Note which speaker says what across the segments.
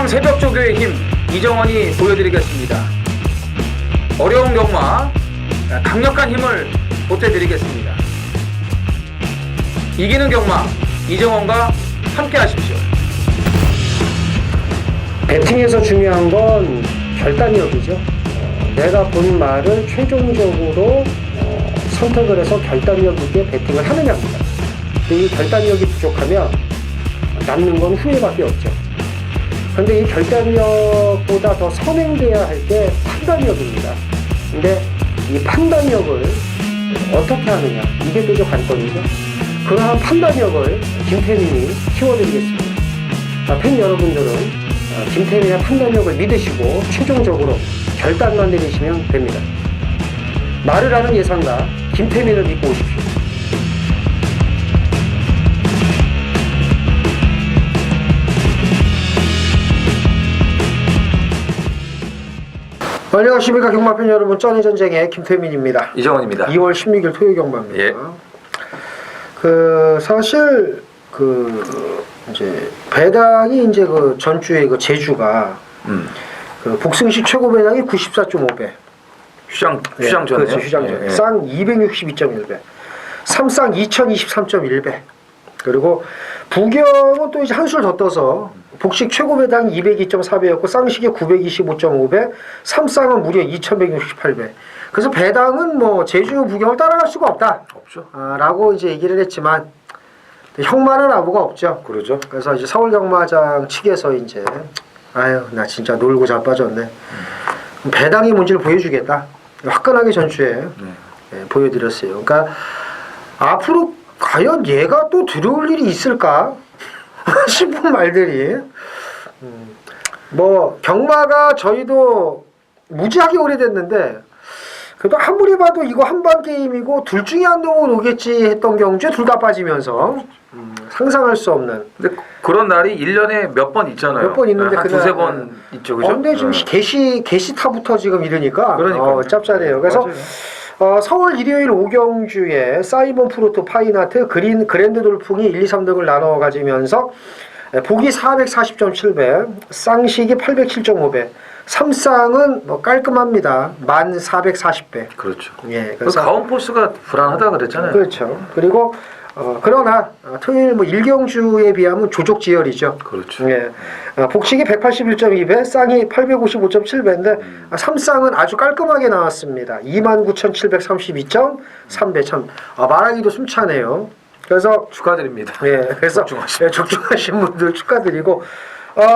Speaker 1: 새벽 조교의 힘 이정원이 보여드리겠습니다. 어려운 경마 강력한 힘을 보태드리겠습니다. 이기는 경마 이정원과 함께 하십시오.
Speaker 2: 배팅에서 중요한 건 결단력이죠. 내가 본 말을 최종적으로 선택을 해서 결단력 있게 배팅을 하느냐입니다. 이 결단력이 부족하면 남는 건 후회밖에 없죠. 그런데 이 결단력보다 더 선행돼야 할 게 판단력입니다. 근데 이 판단력을 어떻게 하느냐, 이게 또 관건이죠. 그러한 판단력을 김태민이 키워드리겠습니다. 팬 여러분들은 김태민의 판단력을 믿으시고 최종적으로 결단만 내리시면 됩니다. 말을 하는 예상가 김태민을 믿고 오십시오. 안녕하십니까 경마팬 여러분, 쩐이전쟁의 김태민입니다.
Speaker 1: 이정원입니다.
Speaker 2: 2월 16일 토요 경마입니다.
Speaker 1: 예.
Speaker 2: 사실 이제 배당이 이제 전주에 제주가 복승식 최고 배당이 94.5배.
Speaker 1: 휴장 전에.
Speaker 2: 그렇죠, 휴장 전에.
Speaker 1: 예.
Speaker 2: 쌍 262.1배. 삼쌍 2023.1배. 그리고 부경은 또 이제 한술 더 떠서 복식 최고 배당 202.4배였고 쌍식이 925.5배, 삼쌍은 무려 2168배. 그래서 배당은 뭐 제주 부경을 따라갈 수가 없다.
Speaker 1: 없죠.
Speaker 2: 라고 이제 얘기를 했지만 형만은 아무가 없죠.
Speaker 1: 그러죠.
Speaker 2: 그래서 이제 서울 경마장 측에서 이제 아유 나 진짜 놀고 자빠졌네. 배당이 뭔지를 보여주겠다. 화끈하게 전주에 보여드렸어요. 그러니까 앞으로 과연 얘가 또 들어올 일이 있을까 싶은 말들이 뭐 경마가 저희도 무지하게 오래됐는데 그래도 아무리 봐도 이거 한방 게임이고 둘 중에 한 놈은 오겠지 했던 경주에 둘 다 빠지면서 상상할 수 없는.
Speaker 1: 근데 그런 날이 1년에 몇 번 있잖아요.
Speaker 2: 몇 번 있는데
Speaker 1: 한
Speaker 2: 그날
Speaker 1: 두세 번 있죠. 그죠?
Speaker 2: 근데 지금 게시타부터 지금 이러니까
Speaker 1: 그러니까요.
Speaker 2: 짭짤해요. 그래서 서울 일요일 오경주에 사이먼 프로토 파이나트 그랜드 돌풍이 1, 2, 3등을 나눠 가지면서 복이 440.7배, 쌍식이 807.5배, 삼쌍은 뭐 깔끔합니다. 1440배.
Speaker 1: 그렇죠.
Speaker 2: 예,
Speaker 1: 그래서 가온포스가 불안하다 그랬잖아요.
Speaker 2: 그렇죠. 그리고 그러나 토요일 뭐 일경주에 비하면 조족지열이죠.
Speaker 1: 그렇죠.
Speaker 2: 예. 복식이 181.2배, 쌍이 855.7배인데 삼쌍은 아주 깔끔하게 나왔습니다. 29,732.3배. 참 말하기도 숨차네요. 그래서
Speaker 1: 축하드립니다.
Speaker 2: 예, 그래서 적중하신 분들 축하드리고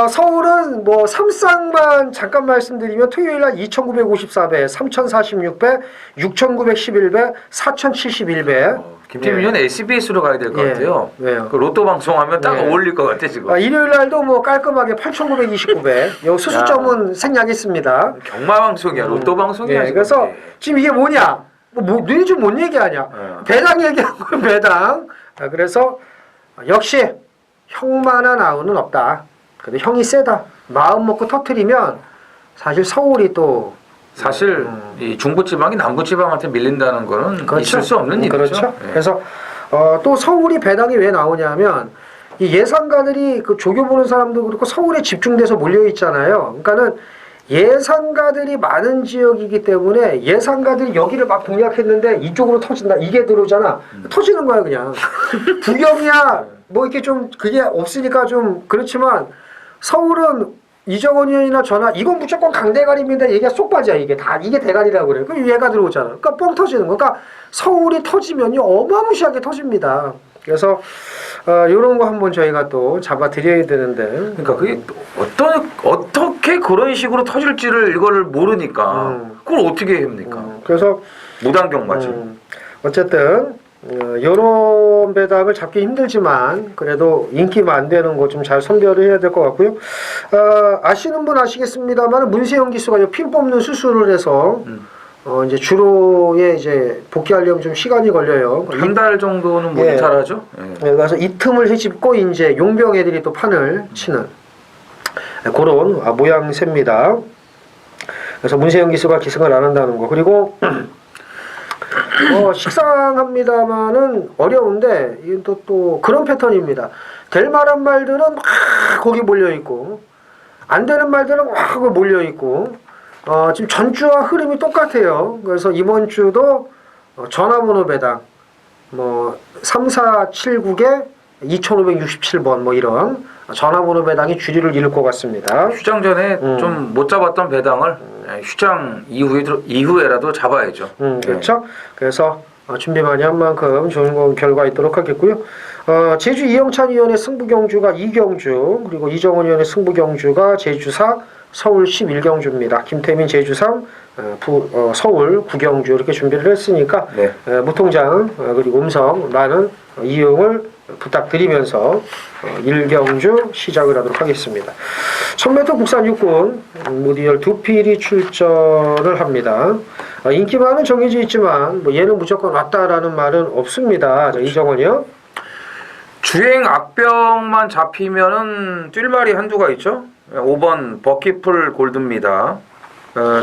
Speaker 2: 서울은 뭐 삼쌍만 잠깐 말씀드리면 토요일날 2,954배, 3,046배, 6,911배, 4,071배.
Speaker 1: 김태민은 SBS로 가야 될 것 같아요.
Speaker 2: 왜요?
Speaker 1: 그 로또 방송하면 딱
Speaker 2: 네.
Speaker 1: 어울릴 것 같아 지금.
Speaker 2: 일요일날도 뭐 깔끔하게 8,929배. 요 수수점은 생략했습니다.
Speaker 1: 경마 방송이야, 로또 방송이야.
Speaker 2: 예, 그래서 지금 이게 뭐냐? 너희 지금 뭔 얘기하냐? 배당 얘기한 거예요, 배당. 그래서 역시 형만한 아우는 없다. 근데 형이 세다. 마음 먹고 터트리면 사실 서울이 또
Speaker 1: 사실 이 중부지방이 남부지방한테 밀린다는 거는
Speaker 2: 그렇죠.
Speaker 1: 있을 수 없는 일이죠.
Speaker 2: 그렇죠.
Speaker 1: 예.
Speaker 2: 그래서 또 서울이 배당이 왜 나오냐면 이 예상가들이 그 조교 보는 사람도 그렇고 서울에 집중돼서 몰려 있잖아요. 그러니까는 예상가들이 많은 지역이기 때문에 예상가들이 여기를 막 공략했는데 이쪽으로 터진다. 이게 들어오잖아. 터지는 거야 그냥. 부경이야 뭐 이렇게 좀 그게 없으니까 좀 그렇지만 서울은 이정원 의원이나 저나 이건 무조건 강대가리입니다. 얘기가 쏙 빠져. 이게 대가리라고 그래요. 그럼 얘가 들어오잖아. 그러니까 뻥 터지는 거. 그러니까 서울이 터지면요 어마무시하게 터집니다. 그래서 이런 거 한번 저희가 또 잡아드려야 되는데.
Speaker 1: 그러니까 그게 어떻게 그런 식으로 터질지를 이거를 모르니까 그걸 어떻게 합니까?
Speaker 2: 그래서
Speaker 1: 무단경마지.
Speaker 2: 어쨌든 이런 배당을 잡기 힘들지만 그래도 인기만 안 되는 거 좀 잘 선별을 해야 될 것 같고요. 아시는 분 아시겠습니다만 문세영 기수가 핀 뽑는 수술을 해서 이제 주로에 이제 복귀하려면 좀 시간이 걸려요.
Speaker 1: 한 달 정도는 못 이탈하죠.
Speaker 2: 예. 그래서 이 틈을 헤집고 이제 용병 애들이 또 판을 치는 그런 모양새입니다. 그래서 문세영 기수가 기승을 안 한다는 거. 그리고 식상합니다만은 어려운데 이건 또 그런 패턴입니다. 될 만한 말들은 막 거기 몰려 있고 안 되는 말들은 확 몰려 있고 지금 전주와 흐름이 똑같아요. 그래서 이번 주도 전화번호 배당 3479에 2567번 이런 전화번호 배당이 주류를 이룰 것 같습니다.
Speaker 1: 휴장 전에 좀 못 잡았던 배당을 휴장 이후에라도 잡아야죠.
Speaker 2: 그렇죠. 그래서 준비 많이 한 만큼 좋은 결과 있도록 하겠고요. 제주 이영찬 의원의 승부경주가 이경주, 그리고 이정원 의원의 승부경주가 제주4, 서울 11경주입니다. 김태민 제주3, 서울 9경주 이렇게 준비를 했으니까
Speaker 1: 네.
Speaker 2: 무통장 그리고 음성 많은 이용을 부탁드리면서 1경주 시작을 하도록 하겠습니다. 1000m 국산 육군 모디얼 두 필이 출전을 합니다. 인기 많은 정해져 있지만 얘는 무조건 왔다라는 말은 없습니다. 자, 이정원이요.
Speaker 1: 주행 악병만 잡히면은 뛸 말이 한두가 있죠. 5번 버키풀 골드입니다.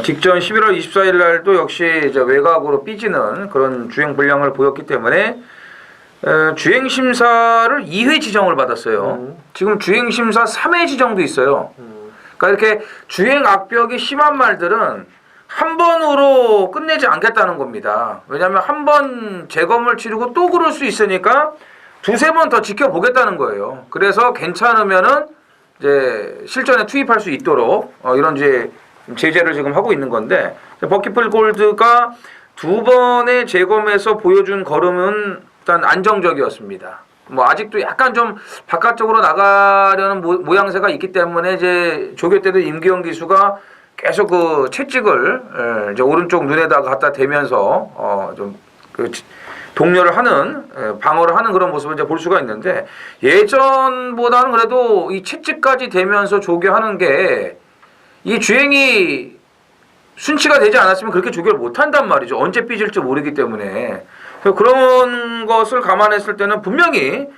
Speaker 1: 직전 11월 24일 날도 역시 이제 외곽으로 삐지는 그런 주행 분량을 보였기 때문에 주행 심사를 2회 지정을 받았어요. 지금 주행 심사 3회 지정도 있어요. 그러니까 이렇게 주행 악벽이 심한 말들은 한 번으로 끝내지 않겠다는 겁니다. 왜냐하면 한 번 재검을 치르고 또 그럴 수 있으니까 두세 번 더 지켜보겠다는 거예요. 그래서 괜찮으면은 이제 실전에 투입할 수 있도록 이런 이제 제재를 지금 하고 있는 건데, 버키풀 골드가 두 번의 재검에서 보여준 걸음은 일단 안정적이었습니다. 아직도 약간 좀 바깥쪽으로 나가려는 모양새가 있기 때문에 이제 조교 때도 임기영 기수가 계속 그 채찍을 이제 오른쪽 눈에다가 갖다 대면서 좀 동료를 하는 방어를 하는 그런 모습을 이제 볼 수가 있는데, 예전보다는 그래도 이 채찍까지 대면서 조교하는 게 이 주행이 순치가 되지 않았으면 그렇게 조교를 못 한단 말이죠. 언제 삐질지 모르기 때문에. 그런 것을 감안했을 때는 분명히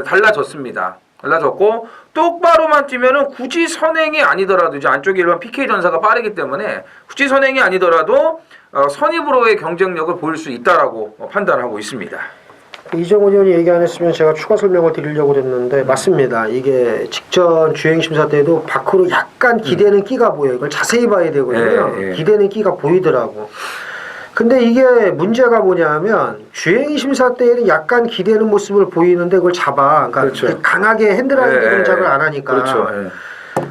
Speaker 1: 달라졌습니다. 달라졌고 똑바로만 뛰면은 굳이 선행이 아니더라도 이제 안쪽에 일반 PK 전사가 빠르기 때문에 굳이 선행이 아니더라도 선입으로의 경쟁력을 보일 수 있다라고 판단하고 있습니다.
Speaker 2: 이정원 의원이 얘기 안 했으면 제가 추가 설명을 드리려고 그랬는데 맞습니다. 이게 직전 주행 심사 때도 밖으로 약간 기대는 끼가 보여요. 이걸 자세히 봐야 되거든요.
Speaker 1: 예.
Speaker 2: 기대는 끼가 보이더라고. 근데 이게 문제가 뭐냐면 주행 심사 때에는 약간 기대는 모습을 보이는데 그걸 잡아. 그러니까
Speaker 1: 그렇죠.
Speaker 2: 강하게 핸들라이딩 동작을 안 하니까.
Speaker 1: 그렇죠.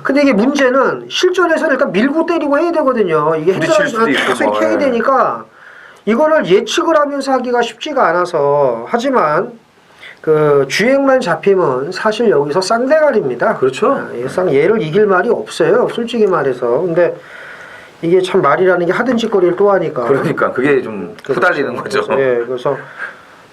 Speaker 2: 근데 이게 문제는 실전에서는 일단 밀고 때리고 해야 되거든요. 이게 핸들라이딩을 계속 해야 되니까 이거를 예측을 하면서 하기가 쉽지가 않아서. 하지만 그 주행만 잡히면 사실 여기서 쌍대갈입니다.
Speaker 1: 그렇죠.
Speaker 2: 얘를 이길 말이 없어요. 솔직히 말해서. 근데 이게 참 말이라는 게 하던 짓거리를 또 하니까.
Speaker 1: 그러니까 그게 좀 후달리는 거죠.
Speaker 2: 그래서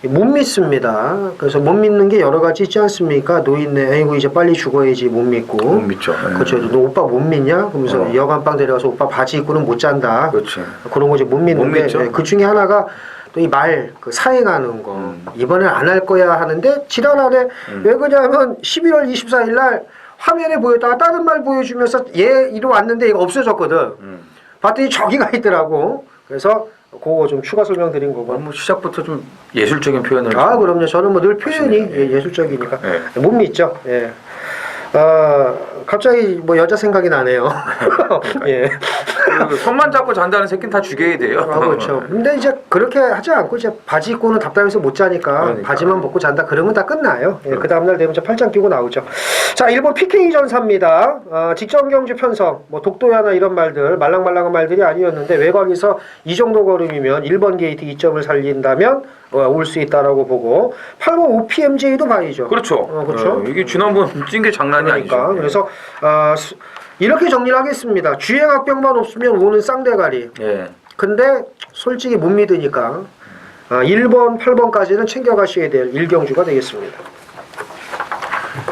Speaker 2: 못 믿습니다. 그래서 못 믿는 게 여러 가지 있지 않습니까? 노인네, 아이고 이제 빨리 죽어야지 못 믿고.
Speaker 1: 못 믿죠.
Speaker 2: 그렇죠. 너 오빠 못 믿냐? 그러면서 여관방 데려가서 오빠 바지 입고는 못 잔다.
Speaker 1: 그렇죠.
Speaker 2: 그런 거지 못 믿는데. 그 중에 하나가 또 이 말 사행하는 거. 이번엔 안 할 거야 하는데 지난날에 왜 그러냐면 11월 24일 날 화면에 보였다가 다른 말 보여주면서 얘 이리 왔는데 얘가 없어졌거든. 봤더니 저기 가 있더라고. 그래서 그거 좀 추가 설명드린 거고.
Speaker 1: 시작부터 좀 예술적인 표현을.
Speaker 2: 그럼요. 저는 늘 표현이 예술적이니까 못 믿죠. 예. 갑자기 여자 생각이 나네요. 예.
Speaker 1: 손만 잡고 잔다는 새끼는 다 죽여야 돼요.
Speaker 2: 그렇죠. 근데 이제 그렇게 하지 않고 이제 바지 입고는 답답해서 못 자니까 바지만 벗고 잔다. 그러면 다 끝나요. 예, 그 다음날 되면 이제 팔짱 끼고 나오죠. 자, 일본 PK 전사입니다. 직전 경주 편성, 독도야나 이런 말들, 말랑말랑한 말들이 아니었는데 외곽에서 이 정도 걸음이면 1번 게이트 2점을 살린다면 올 수 있다라고 보고 8번 OPMJ도 봐야죠.
Speaker 1: 그렇죠.
Speaker 2: 그렇죠.
Speaker 1: 이게 지난번 찐 게 장난이 아니죠.
Speaker 2: 그래서 이렇게 정리를 하겠습니다. 주행 악병만 없으면 오는 쌍대가리. 근데 솔직히 못 믿으니까 1번, 8번까지는 챙겨가셔야 될 1경주가 되겠습니다.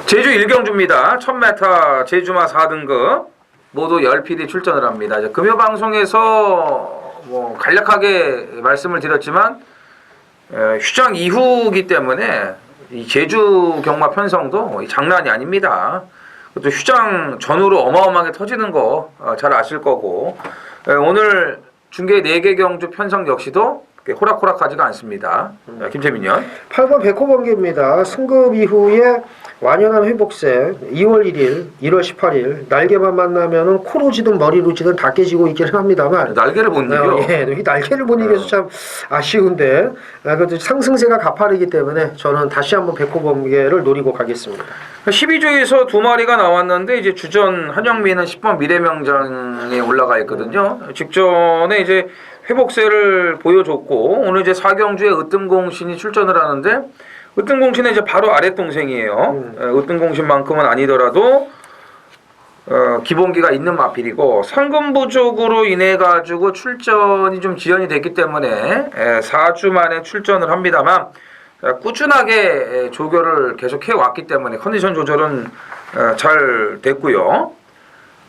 Speaker 1: 제주 1경주입니다. 1000m 제주마 4등급 모두 10PD 출전을 합니다. 금요 방송에서 간략하게 말씀을 드렸지만 휴장 이후이기 때문에 이 제주 경마 편성도 장난이 아닙니다. 또 휴장 전후로 어마어마하게 터지는 거 잘 아실 거고, 오늘 중계 4개 경주 편성 역시도 호락호락하지가 않습니다. 김태민 연.
Speaker 2: 8번 백호번개입니다. 승급 이후에 완연한 회복세 2월 1일, 1월 18일 날개만 만나면은 코로 지든 머리로 지든 다 깨지고 있기는 합니다만
Speaker 1: 날개를 못 이겨.
Speaker 2: 예, 이 날개를 못 이겨서 참 아쉬운데 그래도 상승세가 가파르기 때문에 저는 다시 한번 백호번개를 노리고 가겠습니다.
Speaker 1: 12조에서 두 마리가 나왔는데 이제 주전 한영민은 10번 미래명장에 올라가 있거든요. 직전에 이제 회복세를 보여줬고 오늘 이제 사경주에 으뜸공신이 출전을 하는데 으뜸공신은 이제 바로 아랫 동생이에요. 으뜸공신만큼은 아니더라도 기본기가 있는 마필이고 상금부족으로 인해 가지고 출전이 좀 지연이 됐기 때문에 4주 만에 출전을 합니다만 꾸준하게 조교를 계속 해왔기 때문에 컨디션 조절은 잘 됐고요.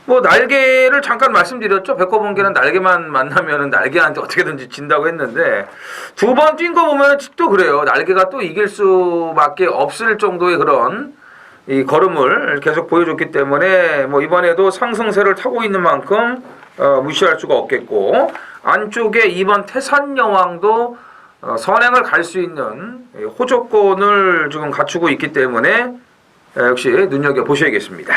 Speaker 1: 뭐 날개를 잠깐 말씀드렸죠. 백호번개는 날개만 만나면은 날개한테 어떻게든지 진다고 했는데 두 번 뛴 거 보면 또 그래요. 날개가 또 이길 수밖에 없을 정도의 그런 이 걸음을 계속 보여줬기 때문에 뭐 이번에도 상승세를 타고 있는 만큼 무시할 수가 없겠고 안쪽에 이번 태산여왕도 선행을 갈 수 있는 호조건을 지금 갖추고 있기 때문에 역시 눈여겨 보셔야겠습니다.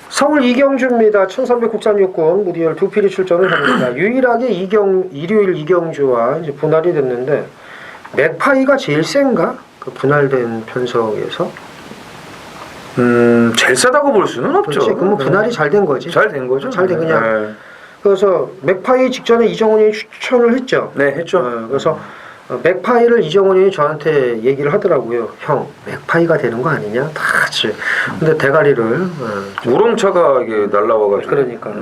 Speaker 2: 서울 이경주입니다. 1300 국산육군 무디얼 두 필이 출전을 합니다. 유일하게 일요일 이경주와 이제 분할이 됐는데 맥파이가 제일 센가? 그 분할된 편성에서
Speaker 1: 제일 세다고 볼 수는 없죠.
Speaker 2: 그렇지. 그러면 분할이 잘 된 거지.
Speaker 1: 잘 된 거죠.
Speaker 2: 잘 된 그냥. 그래서 맥파이 직전에 이정훈이 추천을 했죠.
Speaker 1: 네, 했죠.
Speaker 2: 그래서 맥파이를 이정훈이 저한테 얘기를 하더라고요. 형, 맥파이가 되는 거 아니냐? 다 같이. 근데 대가리를
Speaker 1: 우렁차가 이게 날라와가지고.
Speaker 2: 그러니까.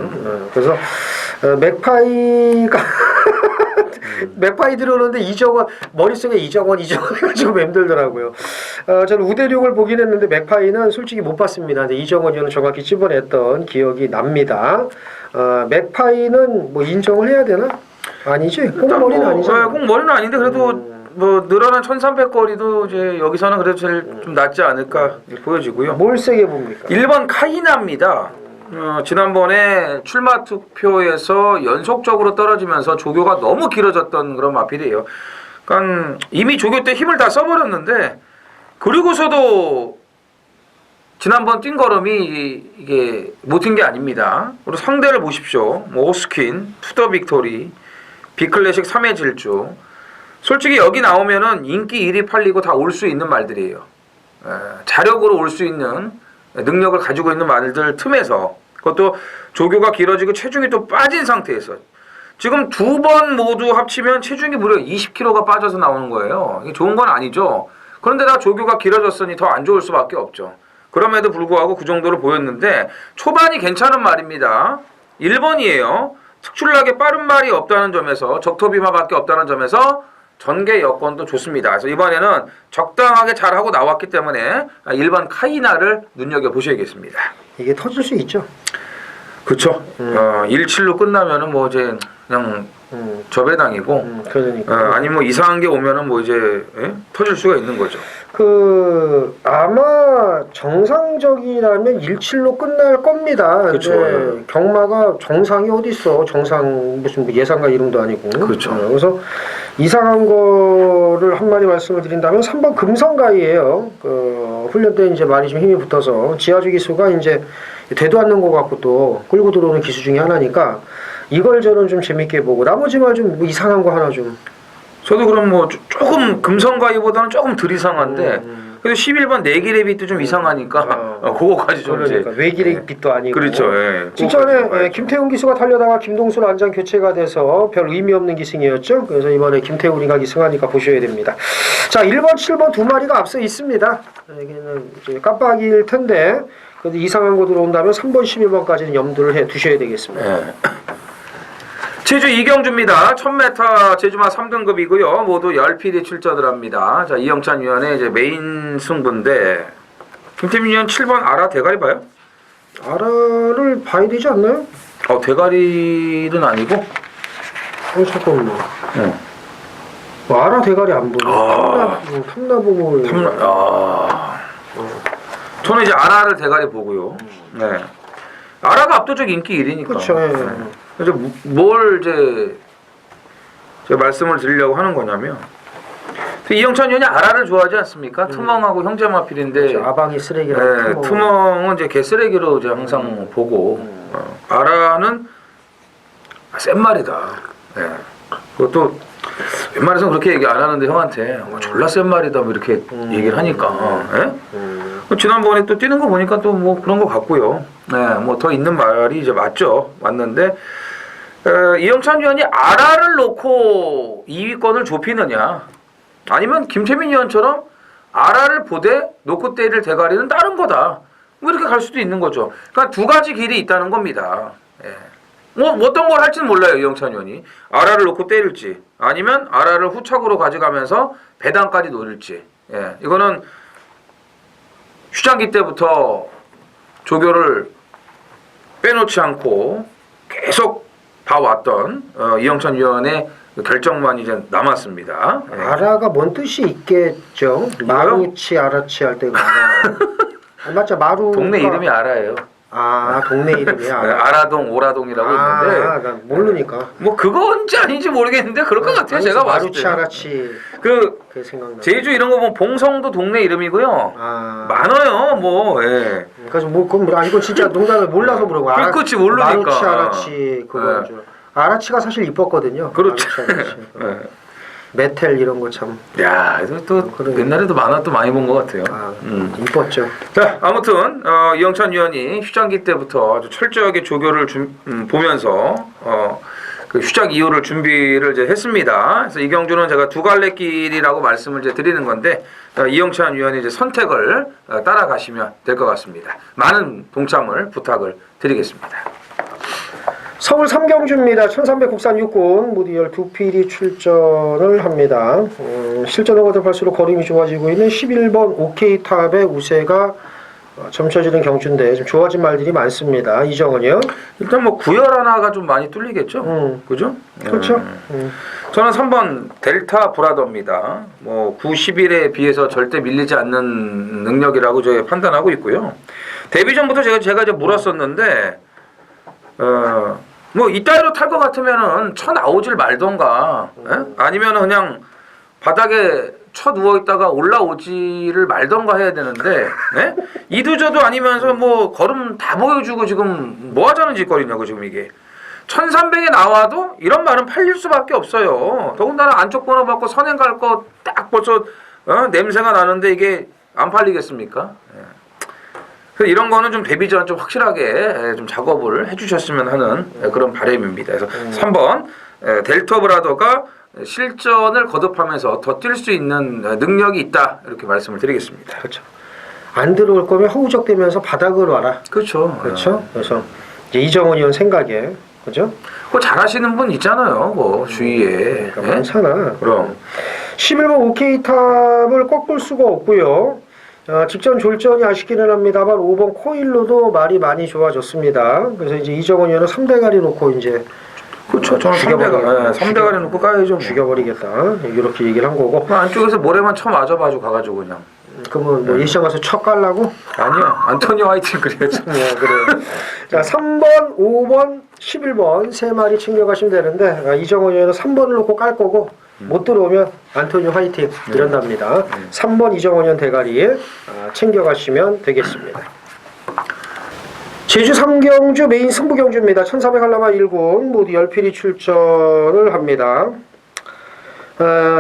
Speaker 2: 그래서 맥파이가 맥파이 들어오는데 이정원 머릿속에 이정원 해가지고 맴돌더라고요. 저는 우대룡을 보긴 했는데 맥파이는 솔직히 못 봤습니다. 근데 이정원이는 정확히 찝어냈던 기억이 납니다. 맥파이는 뭐 인정을 해야 되나? 아니지? 꽁머리는 아니잖아.
Speaker 1: 꽁머리는 아닌데 그래도 뭐 늘어난 1300거리도 이제 여기서는 그래도 제일 좀 낫지 않을까 보여지고요.
Speaker 2: 뭘 세게 봅니까?
Speaker 1: 1번 카이나입니다. 지난번에 출마 투표에서 연속적으로 떨어지면서 조교가 너무 길어졌던 그런 마필이에요. 그러니까 이미 조교 때 힘을 다 써버렸는데 그리고서도 지난번 뛴 걸음이 이게 못 뛴 게 아닙니다. 그리고 상대를 보십시오. 뭐 오스킨, 투더 빅토리, 비클래식 3회 질주. 솔직히 여기 나오면은 인기 1위 팔리고 다 올 수 있는 말들이에요. 자력으로 올 수 있는 능력을 가지고 있는 말들 틈에서 그것도 조교가 길어지고 체중이 또 빠진 상태에서 지금 두 번 모두 합치면 체중이 무려 20kg가 빠져서 나오는 거예요. 이게 좋은 건 아니죠. 그런데다 조교가 길어졌으니 더 안 좋을 수밖에 없죠. 그럼에도 불구하고 그 정도로 보였는데 초반이 괜찮은 말입니다. 1번이에요. 특출나게 빠른 말이 없다는 점에서 적토비마밖에 없다는 점에서 전개 여건도 좋습니다. 그래서 이번에는 적당하게 잘하고 나왔기 때문에 1번 카이나를 눈여겨보셔야겠습니다.
Speaker 2: 이게 터질 수 있죠.
Speaker 1: 그렇죠. 1-7로 끝나면은 뭐 이제 그냥 저배당이고
Speaker 2: 그러니까.
Speaker 1: 아니면 뭐 이상한 게 오면은 뭐 이제 터질 수가 있는 거죠.
Speaker 2: 아마 정상적이라면 1-7로 끝날 겁니다.
Speaker 1: 그렇죠.
Speaker 2: 근데 경마가 정상이 어디 있어? 정상 무슨 예상가 이름도 아니고.
Speaker 1: 그렇죠.
Speaker 2: 그래서 이상한 거를 한마디 말씀을 드린다면 3번 금성가이예요. 훈련 때 이제 많이 좀 힘이 붙어서 지하주 기수가 이제 되도 않는 거 갖고 또 끌고 들어오는 기수 중에 하나니까 이걸 저는 좀 재밌게 보고 나머지 말 좀 뭐 이상한 거 하나 좀.
Speaker 1: 저도 그럼 뭐 조금 금성가위보다는 조금 덜 이상한데 그래도 11번 내기레빗도 좀 이상하니까 그거까지 좀
Speaker 2: 그러니까 외기레 빛도 아니고.
Speaker 1: 그렇죠. 예.
Speaker 2: 직전에 김태훈 기수가 달려다가 김동순 안장 교체가 돼서 별 의미 없는 기승이었죠. 그래서 이번에 김태훈이가 기승하니까 보셔야 됩니다. 자, 1번, 7번 두 마리가 앞서 있습니다. 여기는 이제 깜빡일 텐데 그래도 이상한 거 들어온다면 3번, 11번까지는 염두를 해 두셔야 되겠습니다.
Speaker 1: 예. 제주 이경주입니다. 1000m 제주마 3등급이고요. 모두 10필이 출전을 합니다. 자, 이영찬 위원의 이제 메인 승부인데 김태민 위원 7번 아라 대가리 봐요?
Speaker 2: 아라를 봐야 되지 않나요?
Speaker 1: 대가리는 아니고?
Speaker 2: 잠깐만. 아라 대가리 안 보네. 탐나보물.
Speaker 1: 저는 이제 아라를 대가리 보고요. 네. 아라가 압도적 인기 1위니까.
Speaker 2: 그렇죠.
Speaker 1: 네. 그래서 뭘 이제 제가 말씀을 드리려고 하는 거냐면 이영찬 의원이 아라를 좋아하지 않습니까? 투멍하고 형제 마필인데
Speaker 2: 아방이 쓰레기라고.
Speaker 1: 네, 투멍은 이제 개쓰레기로 이제 항상 보고 아라는 센 말이다. 네. 그것도 웬만해서는 그렇게 얘기 안 하는데 형한테 졸라 센 말이다 뭐 이렇게 얘기를 하니까. 네? 지난번에 또 뛰는 거 보니까 또 뭐 그런 거 같고요. 네, 뭐 더 있는 말이 이제 맞는데 이영찬 의원이 아라를 놓고 2위권을 좁히느냐, 아니면 김태민 의원처럼 아라를 보되 놓고 때릴 대가리는 다른 거다, 뭐 이렇게 갈 수도 있는 거죠. 그러니까 두 가지 길이 있다는 겁니다. 예. 뭐 어떤 걸 할지는 몰라요. 이영찬 의원이 아라를 놓고 때릴지, 아니면 아라를 후착으로 가져가면서 배당까지 노릴지. 예. 이거는 휴장기 때부터 조교를 빼놓지 않고 계속 봐왔던 이영찬 의원의 결정만 이제 남았습니다. 예.
Speaker 2: 아라가 뭔 뜻이 있겠죠? 마루치 아라치 할 때가 아라. 맞죠? 마루.
Speaker 1: 동네 이름이 아라예요.
Speaker 2: 아, 동네 이름이 아라.
Speaker 1: 아라동, 오라동이라고 있는데.
Speaker 2: 난 모르니까.
Speaker 1: 뭐 그건지 아닌지 모르겠는데 그럴 것 같아요. 제가 봤을
Speaker 2: 마루치
Speaker 1: 때.
Speaker 2: 아라치.
Speaker 1: 그
Speaker 2: 생각나.
Speaker 1: 제주 이런 거 보면 봉성도 동네 이름이고요. 많아요. 뭐. 예.
Speaker 2: 그래서 뭐 그건 아니고 진짜 농담을 몰라서 물어본 거야.
Speaker 1: 그렇지 모르니까.
Speaker 2: 마루치 아라치 그거 줄. 아라치가 사실 이뻤거든요.
Speaker 1: 그렇죠.
Speaker 2: 아라치.
Speaker 1: 예.
Speaker 2: 메텔 이런 거 참.
Speaker 1: 야, 이거 또 옛날에도 만화 또 많이 본 것 같아요.
Speaker 2: 이뻤죠.
Speaker 1: 자, 아무튼 이영찬 의원이 휴장기 때부터 아주 철저하게 조교를 보면서 그 휴장 이후를 준비를 이제 했습니다. 그래서 이경주는 제가 두 갈래 길이라고 말씀을 이제 드리는 건데 이영찬 의원이 이제 선택을 따라가시면 될 것 같습니다. 많은 동참을 부탁을 드리겠습니다.
Speaker 2: 서울 삼경주입니다. 1300 국산 육군 모두 12필이 출전을 합니다. 실전을 거듭할수록 걸음이 좋아지고 있는 11번 OK탑의 우세가 점쳐지는 경주인데 좀 좋아진 말들이 많습니다. 이정은이요?
Speaker 1: 일단 뭐 구열 하나가 좀 많이 뚫리겠죠. 그죠?
Speaker 2: 그렇죠.
Speaker 1: 저는 3번 델타 브라더입니다. 뭐 91에 비해서 절대 밀리지 않는 능력이라고 저희 판단하고 있고요. 데뷔 전부터 제가 이제 물었었는데 뭐 이따위로 탈 것 같으면은 쳐 나오질 말던가, 아니면은 그냥 바닥에 쳐 누워 있다가 올라오지를 말던가 해야 되는데, 예? 이도저도 아니면서 뭐 걸음 다 보여주고 지금 뭐 하자는 짓거리냐고 지금 이게. 1300에 나와도 이런 말은 팔릴 수밖에 없어요. 더군다나 안쪽 번호 받고 선행 갈 거 딱 벌써 냄새가 나는데 이게 안 팔리겠습니까? 예. 이런 거는 좀 데뷔 전 좀 확실하게 좀 작업을 해주셨으면 하는 그런 바람입니다. 그래서 3번 델타 브라더가 실전을 거듭하면서 더 뛸 수 있는 능력이 있다, 이렇게 말씀을 드리겠습니다.
Speaker 2: 그렇죠. 안 들어올 거면 허우적대면서 바닥으로 와라.
Speaker 1: 그렇죠.
Speaker 2: 그렇죠. 그래서 이제 이정은 의원 생각에 그죠?
Speaker 1: 그 잘하시는 분 있잖아요. 그 주위에.
Speaker 2: 그러니까 많잖아.
Speaker 1: 그럼
Speaker 2: 11번 OK탑을 꺾을 수가 없고요. 직전 졸전이 아쉽기는 합니다만 5번 코일로도 말이 많이 좋아졌습니다. 그래서 이제 이정은 의원은 3대가리 놓고 이제
Speaker 1: 그렇죠. 저는 3대가리 놓고 까야죠.
Speaker 2: 죽여버리겠다. 이렇게 얘기를 한 거고.
Speaker 1: 안쪽에서 모래만 쳐 맞아가지고 가가지고 그냥.
Speaker 2: 그러면 뭐 일시장 가서 쳐 깔라고?
Speaker 1: 아니요. 안토니오 화이팅 그래야죠.
Speaker 2: 네, 그래요. 자, 3번, 5번, 11번 세 마리 챙겨가시면 되는데 이정은 의원은 3번을 놓고 깔 거고 못 들어오면 안토니오 화이팅 이런답니다. 3번 이정은 의원 대가리 챙겨가시면 되겠습니다. 제주 삼경주 메인 승부경주입니다. 1400 한라마 1군 모두 10필이 출전을 합니다.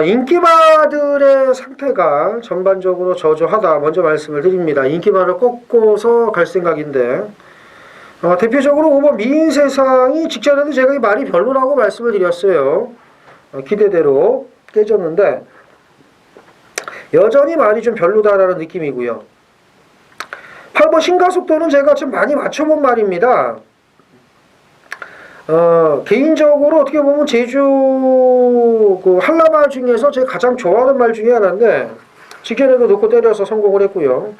Speaker 2: 인기마들의 상태가 전반적으로 저조하다 먼저 말씀을 드립니다. 인기마를 꺾고서 갈 생각인데 대표적으로 5번 미인세상이 직전에도 제가 이 말이 별로라고 말씀을 드렸어요. 기대대로 깨졌는데 여전히 말이 좀 별로다라는 느낌이고요. 8번 신가속도는 제가 좀 많이 맞춰본 말입니다. 개인적으로 어떻게 보면 제주 그 한라말 중에서 제가 가장 좋아하는 말 중에 하나인데 직전에도 놓고 때려서 성공을 했고요.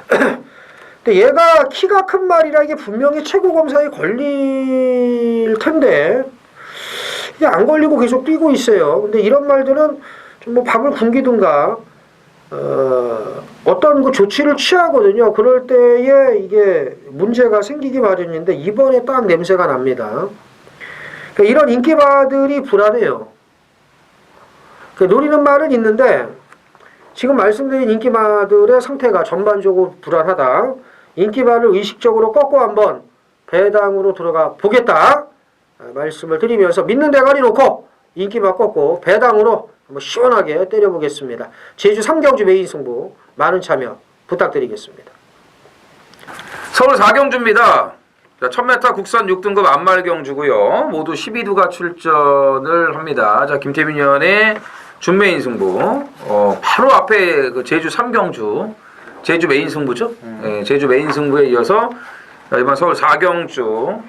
Speaker 2: 근데 얘가 키가 큰 말이라 이게 분명히 최고 검사에 걸릴 텐데 이게 안 걸리고 계속 뛰고 있어요. 근데 이런 말들은 좀 뭐 밥을 굶기든가 어떤 그 조치를 취하거든요. 그럴 때에 이게 문제가 생기기 마련인데 이번에 딱 냄새가 납니다. 그러니까 이런 인기마들이 불안해요. 노리는 말은 있는데 지금 말씀드린 인기마들의 상태가 전반적으로 불안하다. 인기마를 의식적으로 꺾고 한번 배당으로 들어가 보겠다. 말씀을 드리면서 믿는 대가리 놓고 인기마 꺾고 배당으로 한번 시원하게 때려보겠습니다. 제주 3경주 메인 승부 많은 참여 부탁드리겠습니다.
Speaker 1: 서울 4경주입니다. 1000m 국산 6등급 안말경주고요. 모두 12두가 출전을 합니다. 자, 김태민 위원의 준메인 승부. 바로 앞에 그 제주 3경주, 제주 메인 승부죠. 네, 제주 메인 승부에 이어서 이번 서울 4경주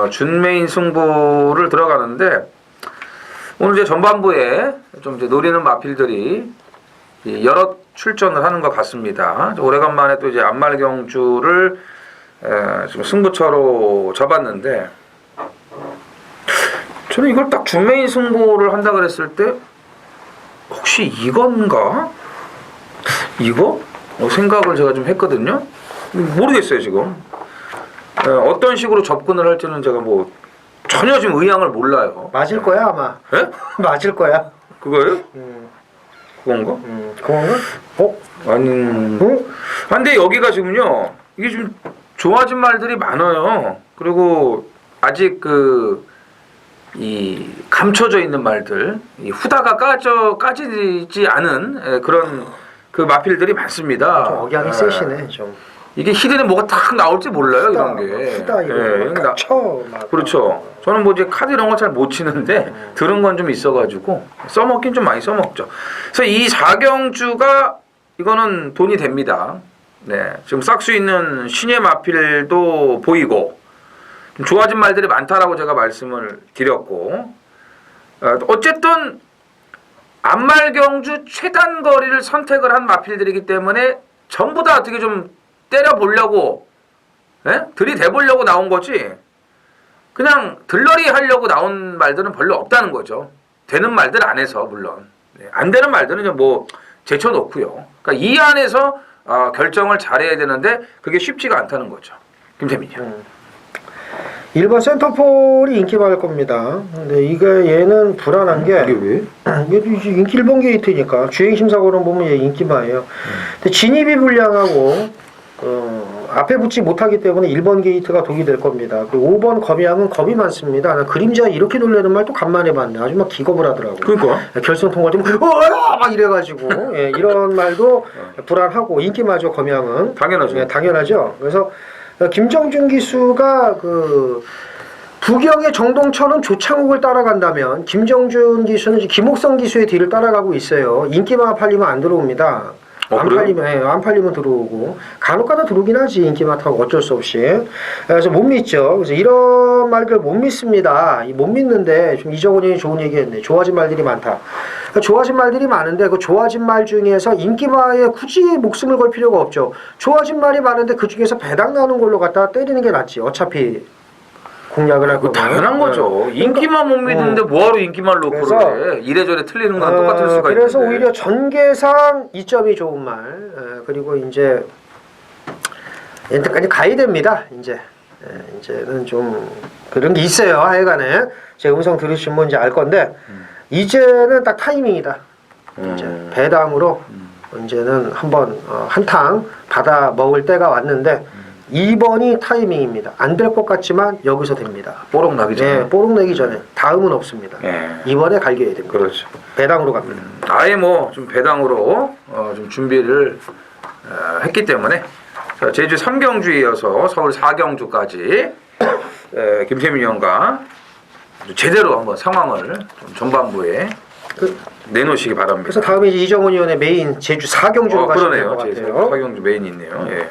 Speaker 1: 준메인 승부를 들어가는데 오늘 이제 전반부에 좀 이제 노리는 마필들이 여러 출전을 하는 것 같습니다. 오래간만에 또 이제 안말경주를 지금 승부처로 잡았는데 저는 이걸 딱 준메인 승부를 한다 그랬을 때 혹시 이건가? 이거? 생각을 제가 좀 했거든요. 모르겠어요 지금. 어떤 식으로 접근을 할지는 제가 뭐 전혀 지금 의향을 몰라요.
Speaker 2: 맞을 거야 아마.
Speaker 1: 예?
Speaker 2: 맞을 거야.
Speaker 1: 그거요? 그건가?
Speaker 2: 그건가?
Speaker 1: 아니. 근데 여기가 지금요. 이게 좀 좋아진 말들이 많아요. 그리고 아직 이 감춰져 있는 말들, 이 후다가 까지지 않은 그런 그 마필들이 많습니다.
Speaker 2: 좀 억양이 세시네 좀.
Speaker 1: 이게 히든에 뭐가 딱 나올지 몰라요 이런 게.
Speaker 2: 후다 이런 거 쳐.
Speaker 1: 그렇죠. 저는 뭐 이제 카드 이런 거 잘 못 치는데 들은 건 좀 있어가지고 써먹긴 좀 많이 써먹죠. 그래서 이 4경주가 이거는 돈이 됩니다. 네, 지금 싹수 있는 신예 마필도 보이고 좀 좋아진 말들이 많다라고 제가 말씀을 드렸고 어쨌든 안말경주 최단 거리를 선택을 한 마필들이기 때문에 전부 다 어떻게 좀 때려보려고 들이대보려고 나온 거지 그냥 들러리 하려고 나온 말들은 별로 없다는 거죠. 되는 말들 안에서 물론 안 되는 말들은 뭐 제쳐놓고요. 그러니까 이 안에서 결정을 잘해야 되는데 그게 쉽지가 않다는 거죠. 김태민이요.
Speaker 2: 1번 센터폴이 인기 많을 겁니다. 근데 얘는 불안한 게
Speaker 1: 이게 왜?
Speaker 2: 얘도 이제 인기 1번 게이트니까 주행심사고로 보면 얘 인기 많아요. 근데 진입이 불량하고 앞에 붙지 못하기 때문에 1번 게이트가 독이 될 겁니다. 그리고 5번 검양은 겁이 많습니다. 나 그림자 이렇게 놀라는 말 또 간만에 봤네. 아주 막 기겁을 하더라고.
Speaker 1: 그러니까
Speaker 2: 결승 통과되면 막 이래가지고 이런 말도 불안하고 인기마저 검양은
Speaker 1: 당연하죠.
Speaker 2: 당연하죠. 그래서 김정준 기수가 부경의 정동철은 조창욱을 따라간다면 김정준 기수는 이제 김옥성 기수의 뒤를 따라가고 있어요. 인기마가 팔리면 안 들어옵니다. 안 팔리면 들어오고 간혹가다 들어오긴 하지 인기마 타고 어쩔 수 없이. 그래서 못 믿죠. 그래서 이런 말들 못 믿습니다. 못 믿는데 좀 이정훈이 좋은 얘기했네. 좋아진 말들이 많다. 좋아진 말들이 많은데 그 좋아진 말 중에서 인기마에 굳이 목숨을 걸 필요가 없죠. 좋아진 말이 많은데 그 중에서 배당 나는 걸로 갖다 때리는 게 낫지. 어차피 공략을 할 거면.
Speaker 1: 당연한 거죠. 인기만 못 믿는데 뭐하러 인기만 놓고 그래. 이래저래 틀리는 건 똑같을 수가 있는데.
Speaker 2: 그래서 오히려 전개상 이점이 좋은 말. 그리고 이제 엔트까지 가야 됩니다. 이제는 좀 그런 게 있어요. 하여간에 제 음성 들으시면 이제 알 건데 이제는 딱 타이밍이다. 이제 배당으로 이제는 한번 한탕 받아 먹을 때가 왔는데 2번이 타이밍입니다. 안 될 것 같지만 여기서 됩니다.
Speaker 1: 뽀록 나기 전에.
Speaker 2: 네, 뽀록 내기 전에 다음은 없습니다. 2번에 갈겨야 됩니다.
Speaker 1: 그렇죠.
Speaker 2: 배당으로 갑니다.
Speaker 1: 아예 뭐 좀 배당으로 좀 준비를 했기 때문에 자, 제주 3경주에 이어서 서울 4경주까지 김태민 위원과 제대로 한번 상황을 좀 전반부에 내놓으시기 바랍니다.
Speaker 2: 그래서 다음에 이제 이정훈 의원의 메인 제주 4경주로 가시면 될 것
Speaker 1: 제주
Speaker 2: 같아요.
Speaker 1: 4경주 메인이 있네요. 예.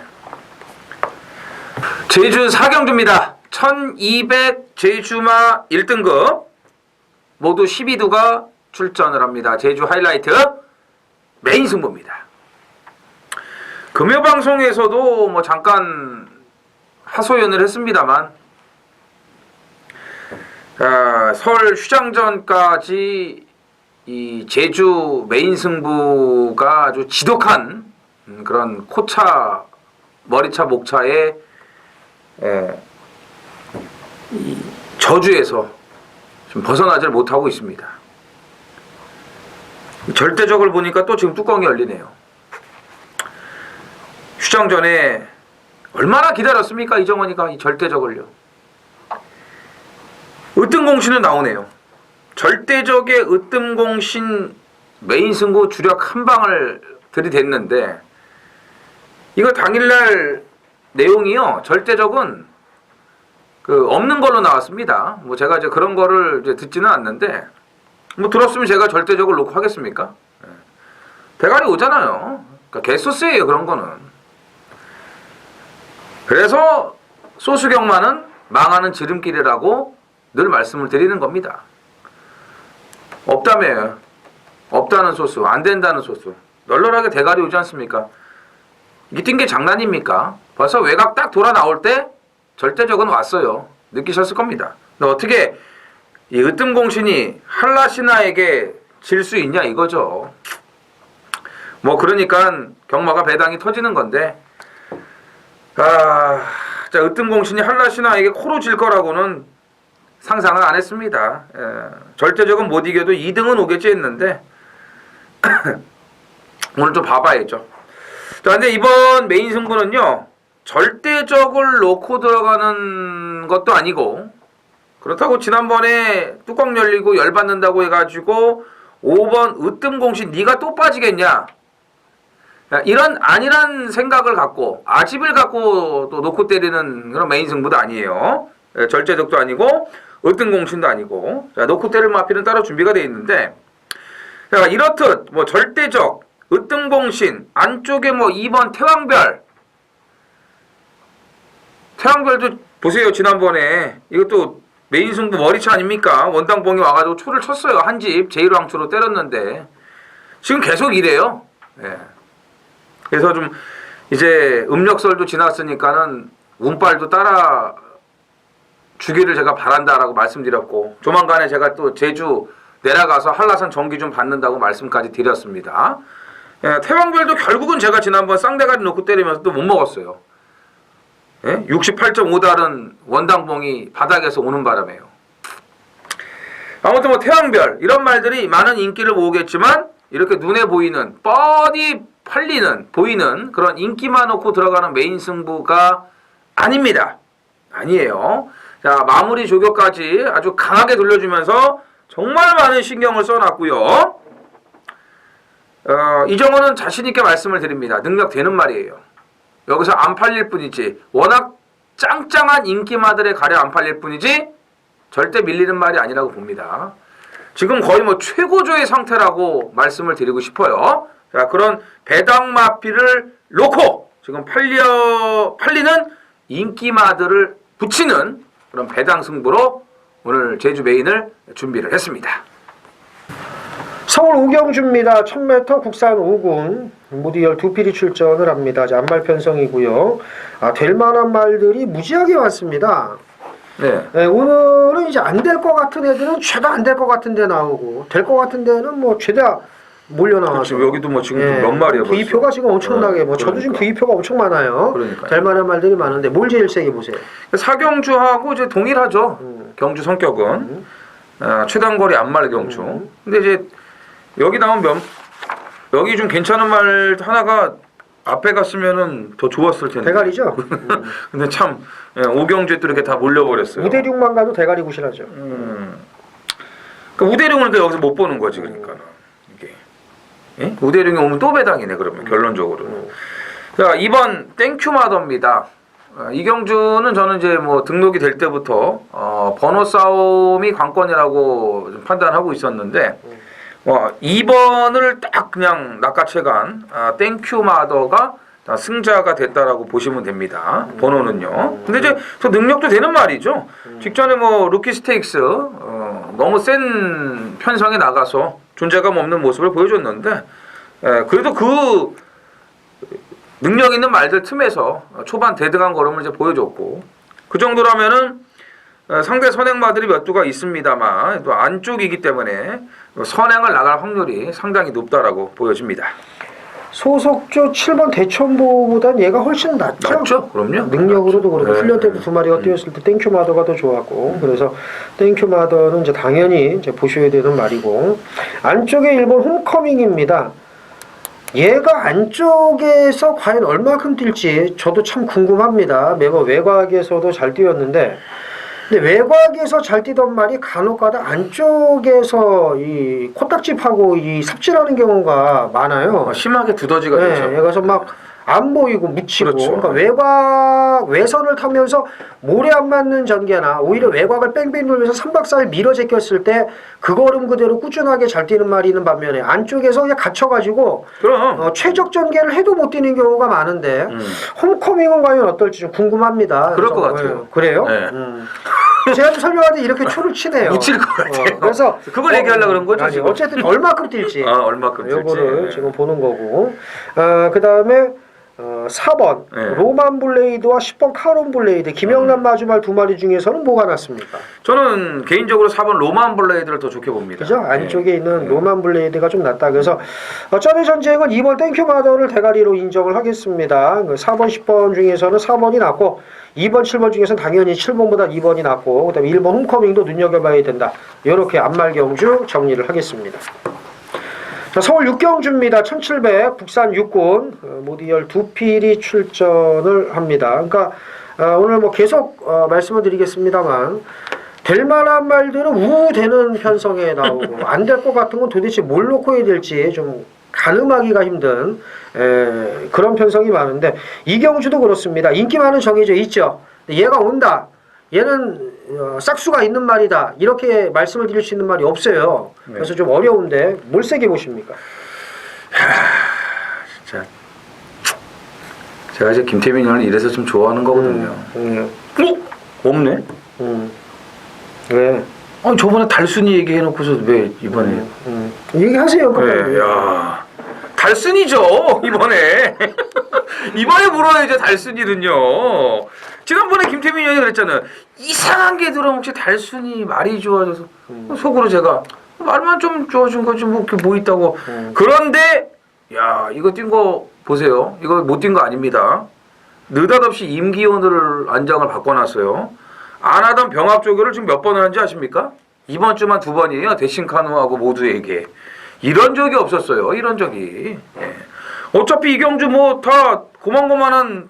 Speaker 1: 제주 4경주입니다. 1200 제주마 1등급 모두 12두가 출전을 합니다. 제주 하이라이트 메인 승부입니다. 금요방송에서도 뭐 잠깐 하소연을 했습니다만 설 휴장전까지 이 제주 메인 승부가 아주 지독한 그런 코차, 머리차, 목차의 이 저주에서 좀 벗어나질 못하고 있습니다. 절대적을 보니까 또 지금 뚜껑이 열리네요. 휴장 전에 얼마나 기다렸습니까? 이정원이가 이 절대적을요. 으뜸공신은 나오네요. 절대적의 으뜸공신 메인 승부 주력 한 방을 들이댔는데 이거 당일날 내용이요. 절대적은 없는 걸로 나왔습니다. 뭐 제가 이제 그런 거를 이제 듣지는 않는데 뭐 들었으면 제가 절대적을 놓고 하겠습니까? 대가리 오잖아요. 그러니까 개소스예요 그런 거는. 그래서 소수경마는 망하는 지름길이라고 늘 말씀을 드리는 겁니다. 없다며요. 없다는 소수, 안 된다는 소수. 널널하게 대가리 오지 않습니까? 이게 뛴 게 장난입니까? 벌써 외곽 딱 돌아 나올 때 절대적은 왔어요. 느끼셨을 겁니다. 근데 어떻게 이 으뜸공신이 한라신하에게 질 수 있냐 이거죠. 뭐 그러니까 경마가 배당이 터지는 건데 자 으뜸공신이 한라신하에게 코로 질 거라고는 상상을 안 했습니다. 절대적은 못 이겨도 2등은 오겠지 했는데 오늘 좀 봐봐야죠. 자, 근데 이번 메인 승부는요, 절대적을 놓고 들어가는 것도 아니고, 그렇다고 지난번에 뚜껑 열리고 열받는다고 해가지고 5번 으뜸공신 네가 또 빠지겠냐? 이런 안일한 생각을 갖고 아집을 갖고 또 놓고 때리는 그런 메인 승부도 아니에요. 절대적도 아니고 으뜸공신도 아니고 자, 놓고 때릴 마피는 따로 준비가 되어 있는데 자, 이렇듯 뭐 절대적, 으뜸공신, 안쪽에 뭐 2번 태왕별도 보세요. 지난번에 이것도 메인 승부 머리차 아닙니까? 원당봉이 와가지고 초를 쳤어요. 한 집 제1왕초로 때렸는데 지금 계속 이래요. 예. 그래서 좀 이제 음력설도 지났으니까는 운빨도 따라 주기를 제가 바란다라고 말씀드렸고 조만간에 제가 또 제주 내려가서 한라산 전기 좀 받는다고 말씀까지 드렸습니다. 예, 태왕별도 결국은 제가 지난번 쌍대가리 놓고 때리면서 또 못 먹었어요. 예? 68.5달은 원당봉이 바닥에서 오는 바람에요. 아무튼 뭐 태왕별 이런 말들이 많은 인기를 모으겠지만 이렇게 눈에 보이는 뻔히 보이는 그런 인기만 놓고 들어가는 메인 승부가 아닙니다. 아니에요. 자, 마무리 조교까지 아주 강하게 돌려주면서 정말 많은 신경을 써놨고요. 이정원은 자신있게 말씀을 드립니다. 능력 되는 말이에요. 여기서 안 팔릴 뿐이지 워낙 짱짱한 인기마들에 가려 안 팔릴 뿐이지 절대 밀리는 말이 아니라고 봅니다. 지금 거의 뭐 최고조의 상태라고 말씀을 드리고 싶어요. 자, 그런 배당 마피를 놓고 지금 팔리는 인기마들을 붙이는 그런 배당 승부로 오늘 제주 메인을 준비를 했습니다.
Speaker 2: 서울 오경주입니다. 1000m 국산 5군 무디열 두 필이 출전을 합니다. 안말 편성이고요. 될 만한 말들이 무지하게 많습니다.
Speaker 1: 네.
Speaker 2: 네, 오늘은 이제 안 될 것 같은 애들은 죄다 안 될 것 같은 데 나오고 될 것 같은 데는 뭐 죄다 몰려 나와서
Speaker 1: 지금 여기도 뭐 지금 몇 마리야 벌써.
Speaker 2: V표가 지금 엄청나게 뭐 저도 지금 V표가 엄청 많아요.
Speaker 1: 그러니까요.
Speaker 2: 될 만한 말들이 많은데 뭘 제일 세게 보세요?
Speaker 1: 사경주하고 이제 동일하죠. 경주 성격은 최단거리 안말 경주. 근데 이제 여기 나온 여기 좀 괜찮은 말 하나가 앞에 갔으면은 더 좋았을 텐데.
Speaker 2: 대가리죠.
Speaker 1: 근데 참 오경주에 또 이렇게 다 몰려버렸어요.
Speaker 2: 우대륙만 가도 대가리 구실하죠.
Speaker 1: 그 우대룡을 또 여기서 못 보는 거지 그러니까 이게. 예? 우대룡이 오면 또 배당이네 그러면 결론적으로는. 자, 2번 땡큐마더입니다. 이 경주는 저는 이제 뭐 등록이 될 때부터 번호 싸움이 관건이라고 좀 판단하고 있었는데 2번을 딱 그냥 낚아채간 땡큐마더가 승자가 됐다라고 보시면 됩니다. 번호는요. 근데 이제 저 능력도 되는 말이죠. 직전에 뭐 루키 스테이크스 너무 센 편성에 나가서 존재감 없는 모습을 보여줬는데 그래도 그 능력 있는 말들 틈에서 초반 대등한 걸음을 이제 보여줬고 그 정도라면은 상대 선행마들이 몇 두가 있습니다만 또 안쪽이기 때문에 선행을 나갈 확률이 상당히 높다라고 보여집니다.
Speaker 2: 소속조 7번 대천보보단 얘가 훨씬 낫죠?
Speaker 1: 맞죠? 그럼요.
Speaker 2: 능력으로도 그렇고
Speaker 1: 네.
Speaker 2: 훈련 때도 두 마리가 뛰었을 때 땡큐 마더가 더 좋았고 그래서 땡큐 마더는 이제 당연히 이제 보셔야 되는 말이고 안쪽에 일본 홈커밍입니다. 얘가 안쪽에서 과연 얼마큼 뛸지 저도 참 궁금합니다. 매번 외곽에서도 잘 뛰었는데 근데 외곽에서 잘 뛰던 말이 간혹가다 안쪽에서 이 코딱지파고 이 삽질하는 경우가 많아요.
Speaker 1: 심하게 두더지가
Speaker 2: 네,
Speaker 1: 되죠.
Speaker 2: 그래서 막 안 보이고 묻히고
Speaker 1: 그렇죠.
Speaker 2: 그러니까 외곽 외선을 타면서 모래 안 맞는 전개나 오히려 외곽을 뺑뺑 돌면서 3박 4일 밀어 제꼈을 때 그 걸음 그대로 꾸준하게 잘 뛰는 말이 있는 반면에 안쪽에서 그냥 갇혀가지고
Speaker 1: 그럼.
Speaker 2: 최적 전개를 해도 못 뛰는 경우가 많은데 홈커밍은 과연 어떨지 좀 궁금합니다.
Speaker 1: 그럴 것
Speaker 2: 그래서,
Speaker 1: 같아요.
Speaker 2: 그래요?
Speaker 1: 네.
Speaker 2: 제가 좀 설명하는데 이렇게 초를 치네요.
Speaker 1: 묻힐 것 같아요.
Speaker 2: 그래서
Speaker 1: 그걸 얘기하려고 그런 거죠,
Speaker 2: 아니,
Speaker 1: 지금?
Speaker 2: 어쨌든 얼마큼 뛸지
Speaker 1: 얼마큼
Speaker 2: 요거를
Speaker 1: 뛸지.
Speaker 2: 지금 보는 거고 그 다음에 4번
Speaker 1: 네.
Speaker 2: 로만 블레이드와 10번 카론 블레이드 김영란 마주말 두 마리 중에서는 뭐가 낫습니까?
Speaker 1: 저는 개인적으로 4번 로만 블레이드를 더 좋게 봅니다.
Speaker 2: 그죠? 안쪽에 있는 로만 블레이드가 좀 낫다. 그래서 쩌리 전쟁은 2번 땡큐 마더를 대가리로 인정을 하겠습니다. 4번, 10번 중에서는 4번이 낫고 2번, 7번 중에서는 당연히 7번보다 2번이 낫고 그 다음에 1번 홈커밍도 눈여겨봐야 된다. 이렇게 앞말경주 정리를 하겠습니다. 자, 서울 육경주입니다. 1700 국산 육군 모디열 두 필이 출전을 합니다. 그러니까 오늘 뭐 계속 말씀을 드리겠습니다만 될 만한 말들은 우되는 편성에 나오고 안 될 것 같은 건 도대체 뭘 놓고 해야 될지 좀 가늠하기가 힘든 그런 편성이 많은데 이경주도 그렇습니다. 인기 많은 정해져 있죠. 얘가 온다. 얘는 싹수가 있는 말이다. 이렇게 말씀을 드릴 수 있는 말이 없어요.
Speaker 1: 네.
Speaker 2: 그래서 좀 어려운데 뭘 세게 보십니까?
Speaker 1: 진짜 제가 이제 김태민 형을 이래서 좀 좋아하는 거거든요. 없네?
Speaker 2: 왜?
Speaker 1: 아니 저번에 달순이 얘기해놓고서 왜 이번에?
Speaker 2: 얘기하세요.
Speaker 1: 네, 야 달순이죠 이번에. 이번에 물어야죠 달순이는요. 지난번에 김태민 형이 그랬잖아요. 이상한 게 들어오면 혹시 달순이 말이 좋아져서 속으로 제가 말만 좀 좋아진 거지 뭐 있다고. 그런데 야 이거 뛴 거 보세요. 이거 못 뛴 거 아닙니다. 느닷없이 임기훈을 안장을 바꿔놨어요. 안 하던 병합 조교를 지금 몇 번을 한지 아십니까? 이번 주만 2번이에요. 대신카누하고 모두에게. 이런 적이 없었어요. 이런 적이. 예. 어차피 이경주 뭐 다 고만고만한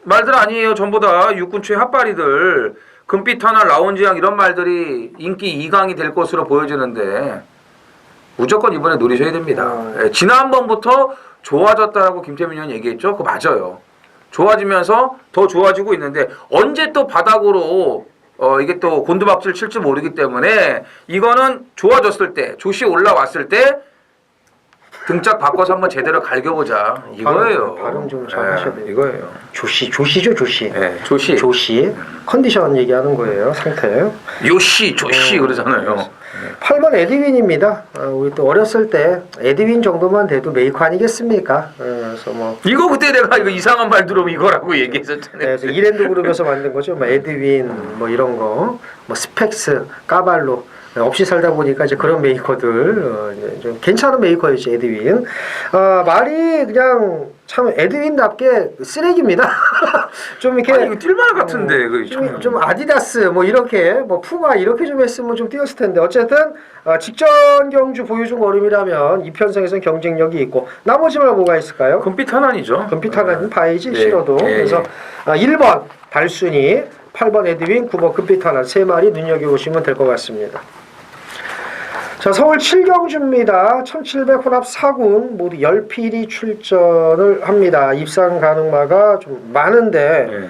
Speaker 1: 말들 아니에요. 전부 다 육군 최 핫바리들. 금빛 하나 라운지양 이런 말들이 인기 2강이 될 것으로 보여지는데 무조건 이번에 노리셔야 됩니다. 예. 지난번부터 좋아졌다라고 김태민 의원 얘기했죠. 그거 맞아요. 좋아지면서 더 좋아지고 있는데 언제 또 바닥으로 이게 또 곤두박질 칠지 모르기 때문에 이거는 좋아졌을 때 조시 올라왔을 때 등짝 바꿔서 한번 제대로 갈겨보자 이거예요.
Speaker 2: 발음 좀 잘 하셔야 돼요.
Speaker 1: 이거예요.
Speaker 2: 조시죠 조시.
Speaker 1: 네, 조시.
Speaker 2: 컨디션 얘기하는 거예요. 상태.
Speaker 1: 요시 조시 그러잖아요.
Speaker 2: 8번 에드윈입니다. 우리 또 어렸을 때 에드윈 정도만 돼도 메이커 아니겠습니까? 그래서 뭐
Speaker 1: 이거 그때 내가 이거 이상한 말 들으면 이거라고 얘기했었잖아요.
Speaker 2: 그래서 이랜드 그룹에서 만든 거죠. 뭐 에드윈 뭐 이런 거, 뭐 스펙스, 까발로 없이 살다 보니까 이제 그런 메이커들 이제 좀 괜찮은 메이커였지 에드윈. 말이 그냥 참 에드윈답게 쓰레기입니다. 좀 이렇게
Speaker 1: 아니 이거 뛸만 같은데
Speaker 2: 좀 아디다스 뭐 이렇게 뭐 푸마 이렇게 좀 했으면 좀 뛰었을 텐데 어쨌든 직전 경주 보여준 걸음이라면 이 편성에서는 경쟁력이 있고 나머지 말 뭐가 있을까요?
Speaker 1: 금빛 하나이죠.
Speaker 2: 금빛 하나는 봐야지
Speaker 1: 네.
Speaker 2: 싫어도 그래서 1번 달순이 8번 에드윈 9번 금빛 하나 세 마리 눈여겨보시면 될 것 같습니다. 자, 서울 7경주입니다. 1700 혼합 4군 모두 10필이 출전을 합니다. 입상 가능마가 좀 많은데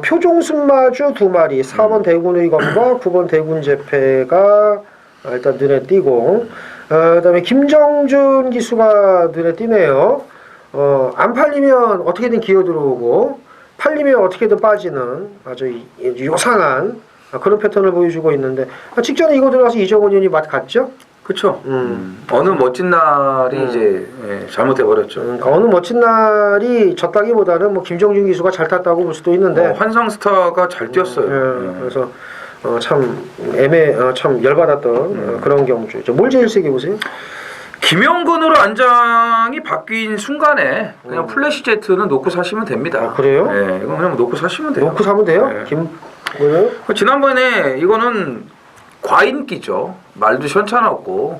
Speaker 2: 표종순마주 2마리 4번 대군의검과 9번 대군제패가 일단 눈에 띄고 그다음에 김정준 기수가 눈에 띄네요. 안 팔리면 어떻게든 기어 들어오고 팔리면 어떻게든 빠지는 아주 요상한 그런 패턴을 보여주고 있는데 직전에 이거 들어가서 이정원 의원이 맛 갔죠?
Speaker 1: 그렇죠. 어느 멋진 날이 이제 잘못돼 버렸죠.
Speaker 2: 어느 멋진 날이 졌다기보다는 뭐 김정준 기수가 잘 탔다고 볼 수도 있는데
Speaker 1: 환상 스타가 잘 뛰었어요.
Speaker 2: 그래서 참 참 열받았던 그런 경주. 뭘 제일 세게 보세요?
Speaker 1: 김영근으로 안장이 바뀐 순간에 그냥 플래시 제트는 놓고 사시면 됩니다.
Speaker 2: 아, 그래요?
Speaker 1: 네, 이거 그냥 놓고 사시면 돼요.
Speaker 2: 놓고 사면 돼요?
Speaker 1: 네.
Speaker 2: 뭐요?
Speaker 1: 지난번에 이거는 과인기죠. 말도 현찬없고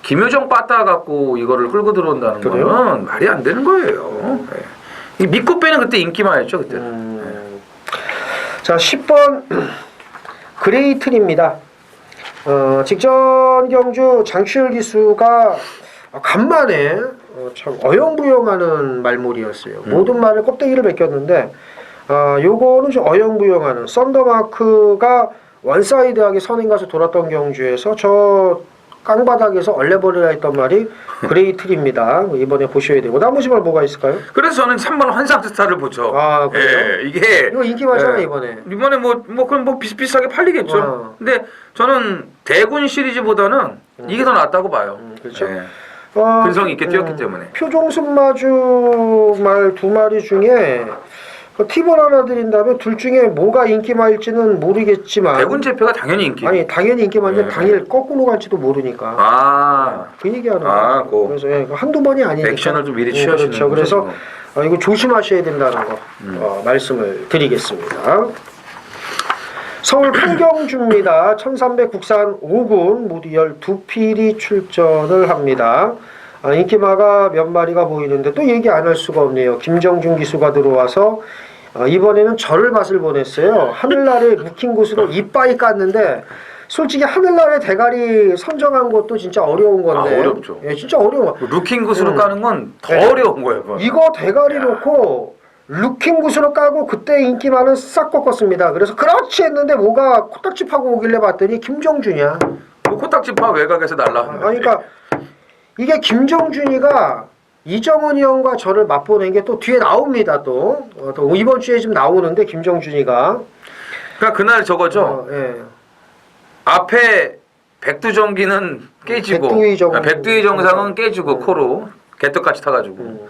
Speaker 1: 김효정 빠따 갖고 이거를 끌고 들어온다는
Speaker 2: 그래요?
Speaker 1: 거는 말이 안 되는 거예요. 네. 이 믿고 빼는 그때 인기만했죠 그때는.
Speaker 2: 자 10번 그레이틀입니다. 직전 경주 장치열 기수가 간만에 참 어영부영하는 말몰이였어요. 모든 말을 껍데기를 벗겼는데 요거는 좀 어영부영하는 썬더마크가 원사이드하게 선행가서 돌았던 경주에서 저 깡바닥에서 얼레버리라 했던 말이 그레이틀입니다. 이번에 보셔야 되고 나머지 말 뭐가 있을까요?
Speaker 1: 그래서 저는 3번 환상스타를 보죠.
Speaker 2: 아 그래요?
Speaker 1: 예, 이게
Speaker 2: 이거 인기 많잖아요
Speaker 1: 예,
Speaker 2: 이번에.
Speaker 1: 뭐 그럼 뭐 비슷비슷하게 팔리겠죠. 근데 저는 대군 시리즈보다는 이게 더 낫다고 봐요.
Speaker 2: 그렇죠.
Speaker 1: 예. 근성이 있게 뛰었기 때문에.
Speaker 2: 표종순 마주 말 두 마리 중에 팁을 하나 드린다면 둘 중에 뭐가 인기 많을지는 모르겠지만
Speaker 1: 대군 제패가 당연히 인기.
Speaker 2: 아니 당연히 인기 많은데
Speaker 1: 네.
Speaker 2: 당일 거꾸로 갈지도 모르니까
Speaker 1: 아,
Speaker 2: 그 얘기하는
Speaker 1: 아,
Speaker 2: 거예요. 그래서 예, 한두 번이 아니니까
Speaker 1: 액션을 좀 미리 취하시는
Speaker 2: 그렇죠. 그래서
Speaker 1: 거죠.
Speaker 2: 이거 조심하셔야 된다는 거 말씀을 드리겠습니다. 서울 판경주입니다. 1300 국산 5군 모두 12필이 출전을 합니다. 인기마가 몇 마리가 보이는데 또 얘기 안 할 수가 없네요. 김정준 기수가 들어와서 이번에는 절을 맛을 보냈어요. 하늘나라의 루킹굿으로 이빠이 깠는데 솔직히 하늘나라의 대가리 선정한 것도 진짜 어려운 건데
Speaker 1: 어렵죠.
Speaker 2: 예, 진짜 어려워.
Speaker 1: 루킹굿으로 까는 건 더
Speaker 2: 네.
Speaker 1: 어려운 거예요. 그건.
Speaker 2: 이거 대가리 놓고 루킹굿으로 까고 그때 인기만은 싹 꺾었습니다. 그래서 그렇지 했는데 뭐가 코딱지 파고 오길래 봤더니 김정준이야.
Speaker 1: 뭐 코딱지 파 외곽에서 날라.
Speaker 2: 그러니까 이게 김정준이가 이정은이 형과 저를 맛보는 게 또 뒤에 나옵니다. 또 이번 주에 좀 나오는데 김정준이가
Speaker 1: 그러니까 그날 저거죠.
Speaker 2: 예.
Speaker 1: 앞에 백두정기는 깨지고 백두의 정상은 깨지고 코로 개떡같이 타가지고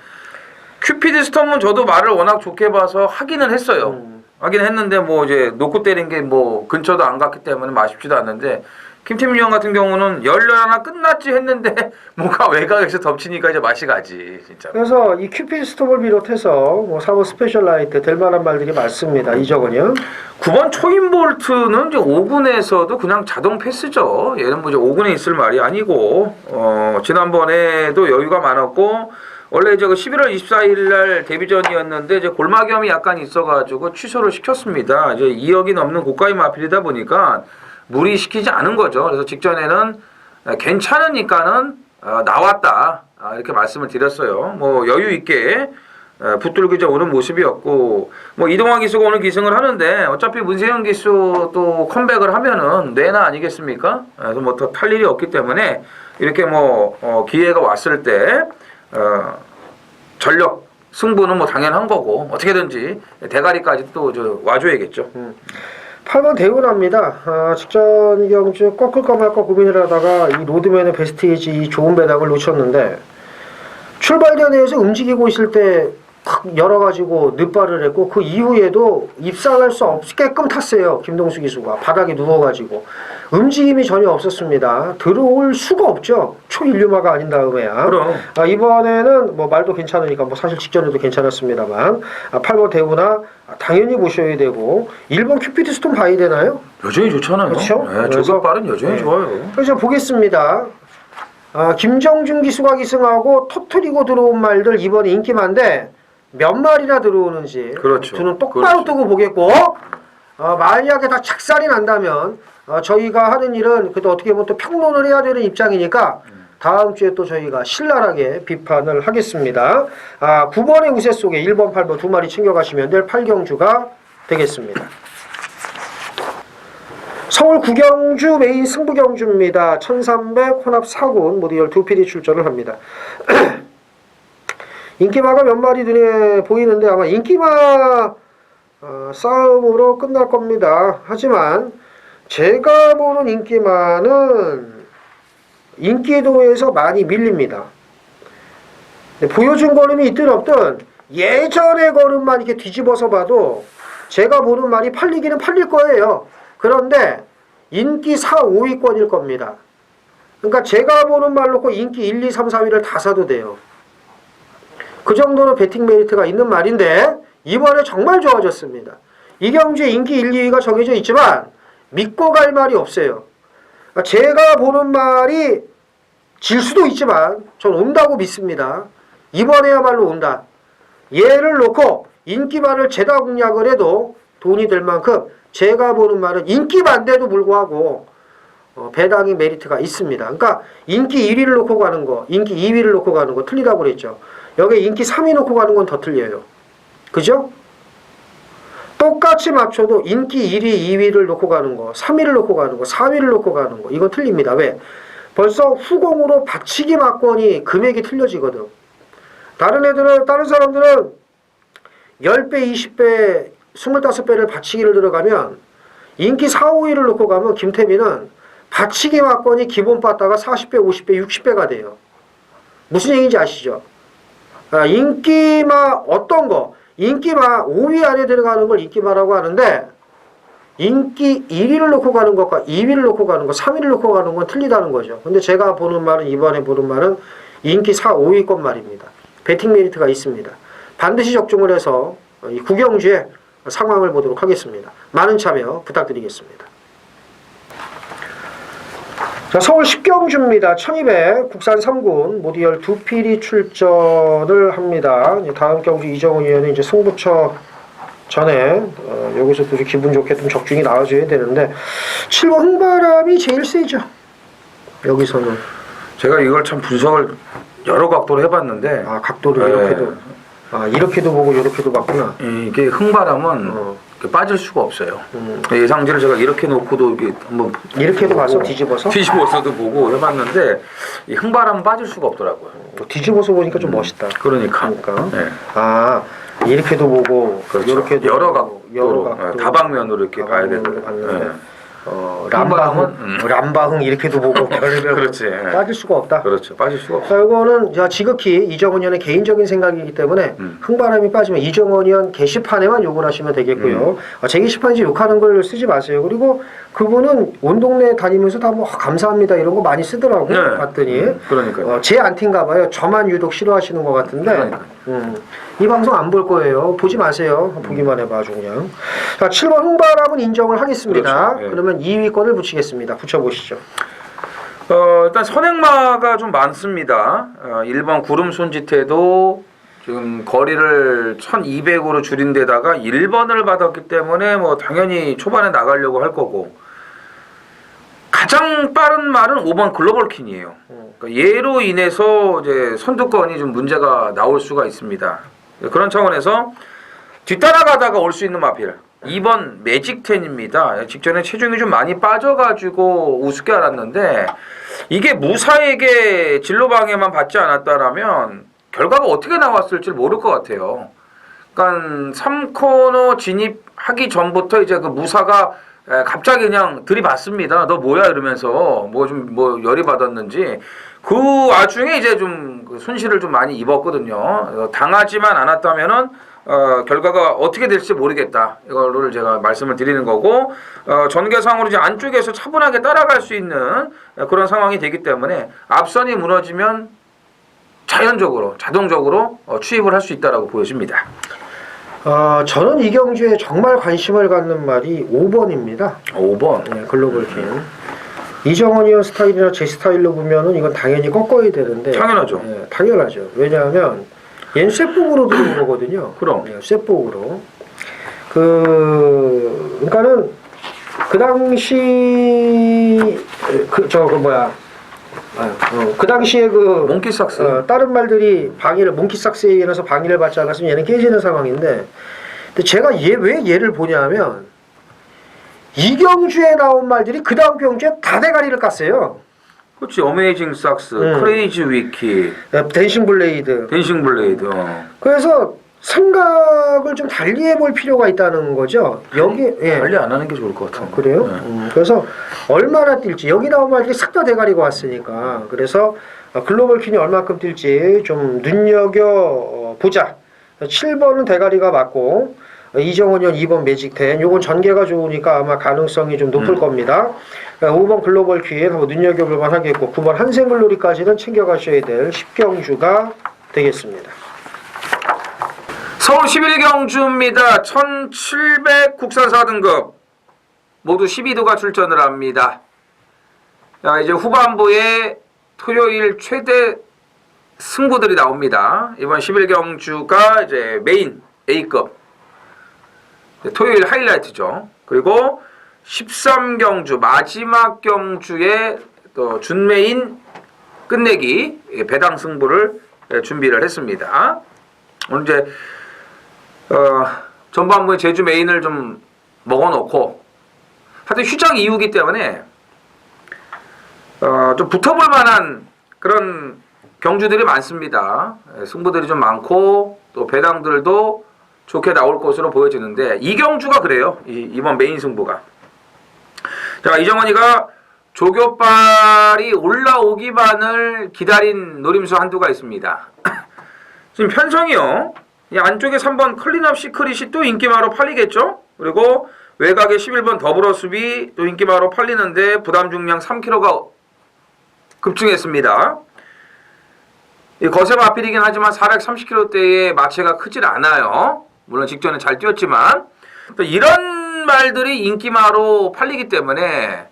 Speaker 1: 큐피드 스톰은 저도 말을 워낙 좋게 봐서 하기는 했어요. 하긴 했는데 뭐 이제 놓고 때린 게 뭐 근처도 안 갔기 때문에 맛있지도 않는데 김태민 형 같은 경우는 열려나 끝났지 했는데 뭔가 외곽에서 덮치니까 이제 맛이 가지 진짜.
Speaker 2: 그래서 이 큐피드 스톰을 비롯해서 뭐 4번 스페셜 라이트 될 만한 말들이 많습니다. 이정은이요.
Speaker 1: 9번 초인볼트는 이제 5군에서도 그냥 자동 패스죠. 얘는 뭐 이제 5군에 있을 말이 아니고 지난번에도 여유가 많았고 원래 이제 11월 24일 날 데뷔전이었는데 이제 골마겸이 약간 있어가지고 취소를 시켰습니다. 이제 2억이 넘는 고가의 마필이다 보니까 무리시키지 않은 거죠. 그래서 직전에는 괜찮으니까는 나왔다 이렇게 말씀을 드렸어요. 뭐 여유 있게 붙들기자 오는 모습이었고 뭐 이동환 기수가 오늘 기승을 하는데 어차피 문세영 기수 또 컴백을 하면은 내나 아니겠습니까? 그래서 뭐 더 탈 일이 없기 때문에 이렇게 뭐 기회가 왔을 때 전력 승부는 뭐 당연한 거고 어떻게든지 대가리까지 또 와줘야겠죠.
Speaker 2: 8번 대운합니다. 직전 경주 꺾을까 말까 고민을 하다가 이 로드맨의 베스티지 이 좋은 배당을 놓쳤는데 출발전에서 움직이고 있을 때 탁 열어가지고 늑발을 했고 그 이후에도 입상할 수 없게끔 탔어요. 김동수 기수가 바닥에 누워가지고 움직임이 전혀 없었습니다. 들어올 수가 없죠. 초인류마가 아닌 다음에야.
Speaker 1: 그럼.
Speaker 2: 이번에는 뭐 말도 괜찮으니까 뭐 사실 직전에도 괜찮았습니다만 8번 대우나 당연히 보셔야 되고 1번 큐피드 스톤 봐야 되나요?
Speaker 1: 여전히 좋잖아요.
Speaker 2: 그렇죠?
Speaker 1: 네, 조급발은 여전히 좋아요.
Speaker 2: 그래서 보겠습니다. 김정준 기수가 기승하고 터트리고 들어온 말들 이번에 인기만데 몇 마리나 들어오는지
Speaker 1: 그렇죠.
Speaker 2: 두는 똑바로 뜨고 보겠고 만약에 다 착살이 난다면 저희가 하는 일은 그래도 어떻게 보면 또 평론을 해야 되는 입장이니까 다음 주에 또 저희가 신랄하게 비판을 하겠습니다. 9번의 우세 속에 1번, 8번 두 마리 챙겨가시면 될 8경주가 되겠습니다. 서울 구경주 메인 승부경주입니다. 1300 혼합 4군 모두 12필이 출전을 합니다. 인기마가 몇 마리 눈에 보이는데 아마 인기마 싸움으로 끝날 겁니다. 하지만 제가 보는 인기마는 인기도에서 많이 밀립니다. 보여준 걸음이 있든 없든 예전의 걸음만 이렇게 뒤집어서 봐도 제가 보는 말이 팔리기는 팔릴 거예요. 그런데 인기 4, 5위권일 겁니다. 그러니까 제가 보는 말 놓고 인기 1, 2, 3, 4위를 다 사도 돼요. 그 정도로 배팅 메리트가 있는 말인데 이번에 정말 좋아졌습니다. 이경주의 인기 1, 2위가 정해져 있지만 믿고 갈 말이 없어요. 그러니까 제가 보는 말이 질 수도 있지만 전 온다고 믿습니다. 이번에야말로 온다. 얘를 놓고 인기만을 재다 공략을 해도 돈이 될 만큼 제가 보는 말은 인기만데도 불구하고 배당의 메리트가 있습니다. 그러니까 인기 1위를 놓고 가는 거, 인기 2위를 놓고 가는 거 틀리다고 그랬죠. 여기 인기 3위 놓고 가는 건 더 틀려요. 그죠? 똑같이 맞춰도 인기 1위, 2위를 놓고 가는 거, 3위를 놓고 가는 거, 4위를 놓고 가는 거 이건 틀립니다. 왜? 벌써 후공으로 받치기 막권이 금액이 틀려지거든. 다른 사람들은 10배, 20배, 25배를 받치기를 들어가면 인기 4, 5위를 놓고 가면 김태민은 받치기 막권이 기본 받다가 40배, 50배, 60배가 돼요. 무슨 얘기인지 아시죠? 인기마 어떤 거? 인기마 5위 안에 들어가는 걸 인기마라고 하는데 인기 1위를 놓고 가는 것과 2위를 놓고 가는 것, 3위를 놓고 가는 건 틀리다는 거죠. 근데 제가 보는 말은 이번에 보는 말은 인기 4, 5위권 말입니다. 배팅 메리트가 있습니다. 반드시 적중을 해서 이 구경주의 상황을 보도록 하겠습니다. 많은 참여 부탁드리겠습니다. 자, 서울 10경주입니다. 1200 국산 3군 모디열 2필이 출전을 합니다. 다음 경주 이정훈 의원이 이제 승부처 전에 여기서 또 기분 좋게 좀 적중이 나와줘야 되는데 7번 흥바람이 제일 세죠. 여기서는
Speaker 1: 제가 이걸 참 분석을 여러 각도로 해봤는데
Speaker 2: 각도를 이렇게도 이렇게도 보고 이렇게도 봤구나.
Speaker 1: 이게 흥바람은 빠질 수가 없어요. 예상지를 제가 이렇게 놓고도 이게 한번
Speaker 2: 이렇게도 봐서 뒤집어서도
Speaker 1: 보고 해봤는데 이 흥바람은 빠질 수가 없더라고요.
Speaker 2: 뒤집어서 보니까 좀 멋있다.
Speaker 1: 그러니까.
Speaker 2: 네. 이렇게도 보고
Speaker 1: 그렇죠.
Speaker 2: 이렇게도
Speaker 1: 여러 각도로 다방면으로 이렇게 봐야 되는.
Speaker 2: 람바흥 이렇게도 보고
Speaker 1: 그렇지.
Speaker 2: 빠질 수가 없다.
Speaker 1: 그렇죠. 빠질 수가 없어.
Speaker 2: 이거는 지극히 이정훈 의원의 개인적인 생각이기 때문에 흥바람이 빠지면 이정훈 의원 게시판에만 욕을 하시면 되겠고요. 제 게시판에서 욕하는 걸 쓰지 마세요. 그리고 그분은 온 동네 다니면서 다 뭐 감사합니다 이런 거 많이 쓰더라고.
Speaker 1: 네.
Speaker 2: 봤더니
Speaker 1: 그러니까요.
Speaker 2: 제 안티인가 봐요. 저만 유독 싫어하시는 것 같은데 이 방송 안 볼 거예요. 보지 마세요. 보기만 해봐 아주 그냥. 자, 7번 흥바람은 인정을 하겠습니다.
Speaker 1: 그렇죠. 네.
Speaker 2: 그러면 2위권을 붙이겠습니다. 붙여보시죠.
Speaker 1: 일단 선행마가 좀 많습니다. 1번 구름 손짓해도 지금 거리를 1200으로 줄인 데다가 1번을 받았기 때문에 뭐 당연히 초반에 나가려고 할 거고 가장 빠른 말은 5번 글로벌킨이에요. 그러니까 얘로 인해서 이제 선두권이 좀 문제가 나올 수가 있습니다. 그런 차원에서 뒤따라가다가 올 수 있는 마필 2번 매직텐입니다. 직전에 체중이 좀 많이 빠져가지고 우습게 알았는데 이게 무사에게 진로방해만 받지 않았다라면 결과가 어떻게 나왔을지 모를 것 같아요. 그러니까 3코너 진입하기 전부터 이제 그 무사가 갑자기 그냥 들이받습니다. 너 뭐야 이러면서 뭐 열이 받았는지 그 와중에 이제 좀 손실을 좀 많이 입었거든요. 당하지만 않았다면은 결과가 어떻게 될지 모르겠다. 이거를 제가 말씀을 드리는 거고 전개상으로 이제 안쪽에서 차분하게 따라갈 수 있는 그런 상황이 되기 때문에 앞선이 무너지면 자동적으로 추입을 할 수 있다라고 보여집니다.
Speaker 2: 저는 이 경주에 정말 관심을 갖는 말이 5번입니다.
Speaker 1: 5번.
Speaker 2: 네, 글로벌킨. 이정훈 의원 스타일이나 제 스타일로 보면은 이건 당연히 꺾어야 되는데.
Speaker 1: 당연하죠.
Speaker 2: 네, 당연하죠. 왜냐하면 얘는 쇠복으로 들어온 거거든요.
Speaker 1: 그럼.
Speaker 2: 네, 쇠복으로. 그러니까는 그 당시 그 당시에
Speaker 1: 몽키삭스
Speaker 2: 다른 말들이 몽키삭스에 의해서 방해를 받지 않았으면 얘는 깨지는 상황인데, 근데 제가 왜 얘를 보냐면 이경주에 나온 말들이 그 다음 경주에 다 대가리를 깠어요.
Speaker 1: 그렇지. 어메이징 삭스, 크레이지 위키,
Speaker 2: 댄싱 블레이드. 그래서 생각을 좀 달리 해볼 필요가 있다는 거죠.
Speaker 1: 달리 안 하는 게 좋을 것 같아요.
Speaker 2: 그래요?
Speaker 1: 네.
Speaker 2: 그래서 얼마나 뛸지 여기 나온 말들이 싹 다 대가리가 왔으니까 그래서 글로벌킨이 얼마큼 뛸지 좀 눈여겨 보자. 7번은 대가리가 맞고 이정원 현 2번 매직텐. 요건 전개가 좋으니까 아마 가능성이 좀 높을 겁니다. 5번 글로벌 기획 한번 눈여겨볼만 하겠고 9번 한생글로리까지는 챙겨가셔야 될 10경주가 되겠습니다.
Speaker 1: 서울 11경주입니다. 1700 국산 4등급 모두 12도가 출전을 합니다. 자, 이제 후반부에 토요일 최대 승부들이 나옵니다. 이번 11경주가 이제 메인 A급 토요일 하이라이트죠. 그리고 13경주 마지막 경주에 또 준메인 끝내기 배당 승부를 준비를 했습니다. 오늘 이제 전반부에 제주 메인을 좀 먹어놓고 하여튼 휴장 이후기 때문에 좀 붙어볼 만한 그런 경주들이 많습니다. 승부들이 좀 많고 또 배당들도 좋게 나올 것으로 보여지는데 이 경주가 그래요. 이번 메인 승부가. 자, 이정원이가 조교빨이 올라오기만을 기다린 노림수 한두가 있습니다. 지금 편성이요. 이 안쪽에 3번 클린업 시크릿이 또 인기마로 팔리겠죠? 그리고 외곽에 11번 더불어수비 또 인기마로 팔리는데 부담 중량 3kg가 급증했습니다. 이 거세 마필이긴 하지만 430kg대의 마체가 크질 않아요. 물론 직전에 잘 뛰었지만 또 이런 말들이 인기마로 팔리기 때문에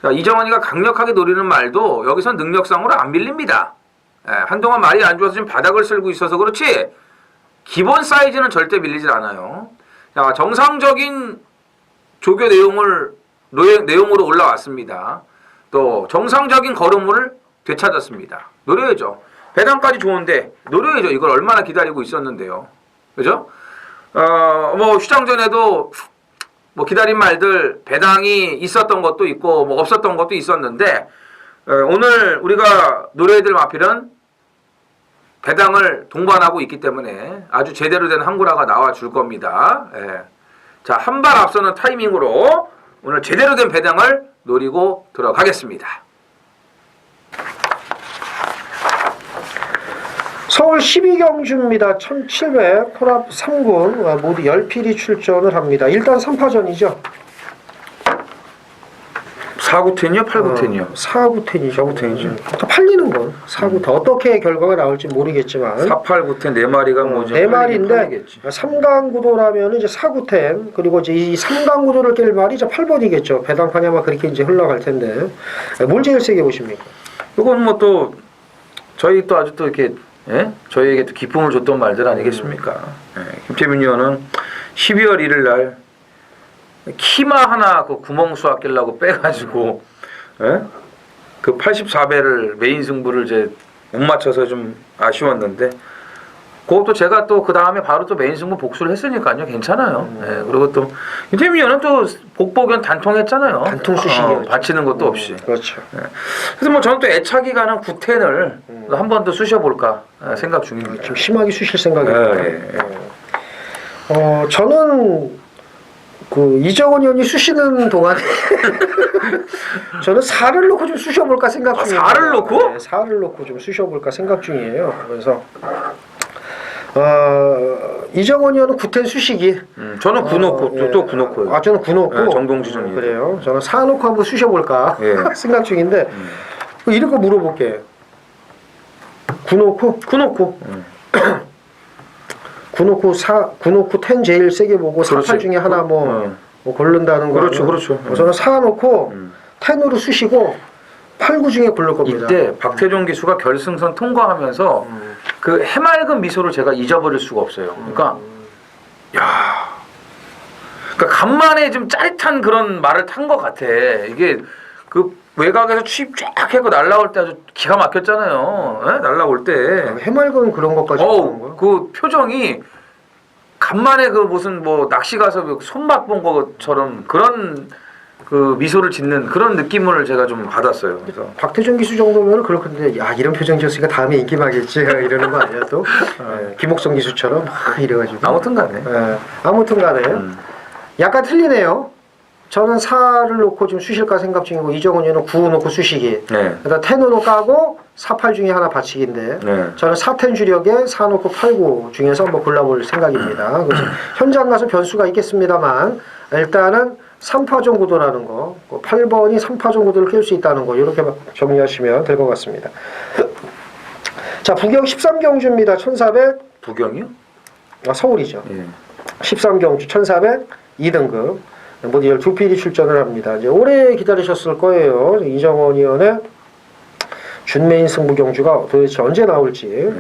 Speaker 1: 자, 이정원이가 강력하게 노리는 말도 여기선 능력상으로 안 밀립니다. 한동안 말이 안 좋아서 지금 바닥을 쓸고 있어서 그렇지 기본 사이즈는 절대 밀리질 않아요. 자, 정상적인 조교 내용으로 올라왔습니다. 또 정상적인 걸음을 되찾았습니다. 노려야죠. 배당까지 좋은데 노려야죠. 이걸 얼마나 기다리고 있었는데요. 그죠? 뭐 휴장 전에도 뭐 기다린 말들 배당이 있었던 것도 있고 뭐 없었던 것도 있었는데 오늘 우리가 노려야 될 마필은 배당을 동반하고 있기 때문에 아주 제대로 된 항구라가 나와 줄 겁니다. 자, 한 발 앞서는 타이밍으로 오늘 제대로 된 배당을 노리고 들어가겠습니다.
Speaker 2: 서울 12경주입니다. 1700 혼합 3군 모두 10필이 출전을 합니다. 일단 3파전이죠.
Speaker 1: 4구텐이요? 8구텐이요?
Speaker 2: 4구텐이죠.
Speaker 1: 4구텐이죠.
Speaker 2: 팔리는 건 4구텐. 어떻게 결과가 나올지 모르겠지만
Speaker 1: 4, 8구텐 4마리가 뭐죠?
Speaker 2: 4마리인데 3강 구도라면 이제 4구텐 그리고 이제 이 3강 구도를 깰 말이 이제 8번이겠죠. 배당판이 아마 그렇게 이제 흘러갈 텐데 뭘 제일 세게 보십니까?
Speaker 1: 이건 뭐 또 저희 또 아주 또 이렇게 저희에게 또 기쁨을 줬던 말들 아니겠습니까? 김태민 의원은 12월 1일 날 키마 하나 그 구멍수 아끼려고 빼가지고 그 84배를 메인 승부를 이제 못 맞춰서 좀 아쉬웠는데 그것도 제가 또 그 다음에 바로 또 메인 승부 복수를 했으니까요. 괜찮아요. 그리고 또 김태민 의원은 또 복복연 단통했잖아요.
Speaker 2: 단통 수식이었죠.
Speaker 1: 받치는 것도 없이.
Speaker 2: 그렇죠.
Speaker 1: 그래서 뭐 저는 또 애착이 가는 9텐을 한 번 더 쑤셔볼까 생각 중입니다.
Speaker 2: 좀 심하게 쑤실 생각입니다. 저는 그 이정원 의원이 쑤시는 동안에 저는 4를 놓고 좀 쑤셔볼까 생각 중이에요.
Speaker 1: 4를 놓고?
Speaker 2: 네, 4를 놓고 좀 쑤셔볼까 생각 중이에요. 그래서 이정원 의원은 9텐 쑤시기.
Speaker 1: 저는 9 놓고 또 9 놓고요.
Speaker 2: 저는 9 놓고.
Speaker 1: 정동지전이.
Speaker 2: 그래요. 저는 4 놓고 한번 쑤셔볼까 생각 중인데 이런 거 물어볼게. 9 놓고?
Speaker 1: 9 놓고.
Speaker 2: 9 놓고 9 놓고 10 제일 세게 보고 4, 8 중에 하나 뭐 고른다는 거.
Speaker 1: 그렇죠.
Speaker 2: 저는 4 놓고 10으로 쑤시고 8, 9 중에 고를 겁니다.
Speaker 1: 이때 박태종 기수가 결승선 통과하면서 그 해맑은 미소를 제가 잊어버릴 수가 없어요. 그러니까 그러니까 간만에 좀 짜릿한 그런 말을 탄 것 같아. 이게 그 외곽에서 추입 쫙 하고 날라올 때 아주 기가 막혔잖아요. 날라올 때.
Speaker 2: 해맑은 그런 것까지 보는 거야?
Speaker 1: 그 표정이 간만에 그 무슨 뭐 낚시 가서 손맛 본 것처럼 그런 그 미소를 짓는 그런 느낌을 제가 좀 받았어요. 그래서
Speaker 2: 박태종 기수 정도면 그렇던데 야 이런 표정 지었으니까 다음에 인기 많겠지 이러는 거 아니야 또? 김옥성 기수처럼 막 이래가지고.
Speaker 1: 아무튼간에.
Speaker 2: 아무튼간에 약간 틀리네요. 저는 4를 놓고 지금 수실까 생각 중이고 이정은 의원은 9 놓고 수식이.
Speaker 1: 네.
Speaker 2: 그다음 10으로 까고 4, 8 중에 하나 받치기인데
Speaker 1: 네.
Speaker 2: 저는 4, 10 주력에 4 놓고 8, 9 중에서 한번 골라볼 생각입니다. 그래서 현장 가서 변수가 있겠습니다만 일단은 3파전 구도라는 거, 8번이 3파전 구도를 깰 수 있다는 거 이렇게 정리하시면 될 것 같습니다. 자, 부경 13경주입니다. 1400.
Speaker 1: 부경이요?
Speaker 2: 서울이죠.
Speaker 1: 예.
Speaker 2: 13경주 1400 2등급. 모두 12필이 출전을 합니다. 이제 오래 기다리셨을 거예요. 이정원 의원의 준메인 승부 경주가 도대체 언제 나올지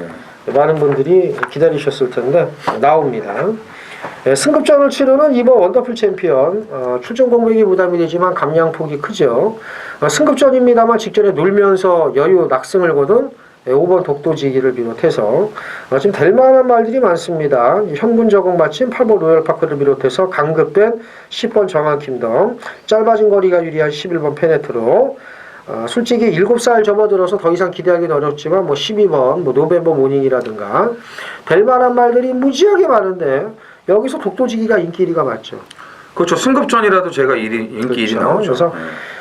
Speaker 2: 많은 분들이 기다리셨을 텐데 나옵니다. 승급전을 치르는 이번 원더풀 챔피언 출전 공백이 부담이 되지만 감량폭이 크죠. 승급전입니다만 직전에 놀면서 여유 낙승을 거둔 5번 독도지기를 비롯해서 지금 될 만한 말들이 많습니다. 현군 적응 마침 8번 로열파크를 비롯해서 강급된 10번 정한킴덤, 짧아진 거리가 유리한 11번 페네트로, 솔직히 7살 접어들어서 더 이상 기대하기는 어렵지만 12번 노벤버 모닝이라든가 될 만한 말들이 무지하게 많은데 여기서 독도지기가 인기 1위가 맞죠.
Speaker 1: 그렇죠. 승급전이라도 제가 인기 1위 나오죠.
Speaker 2: 그래서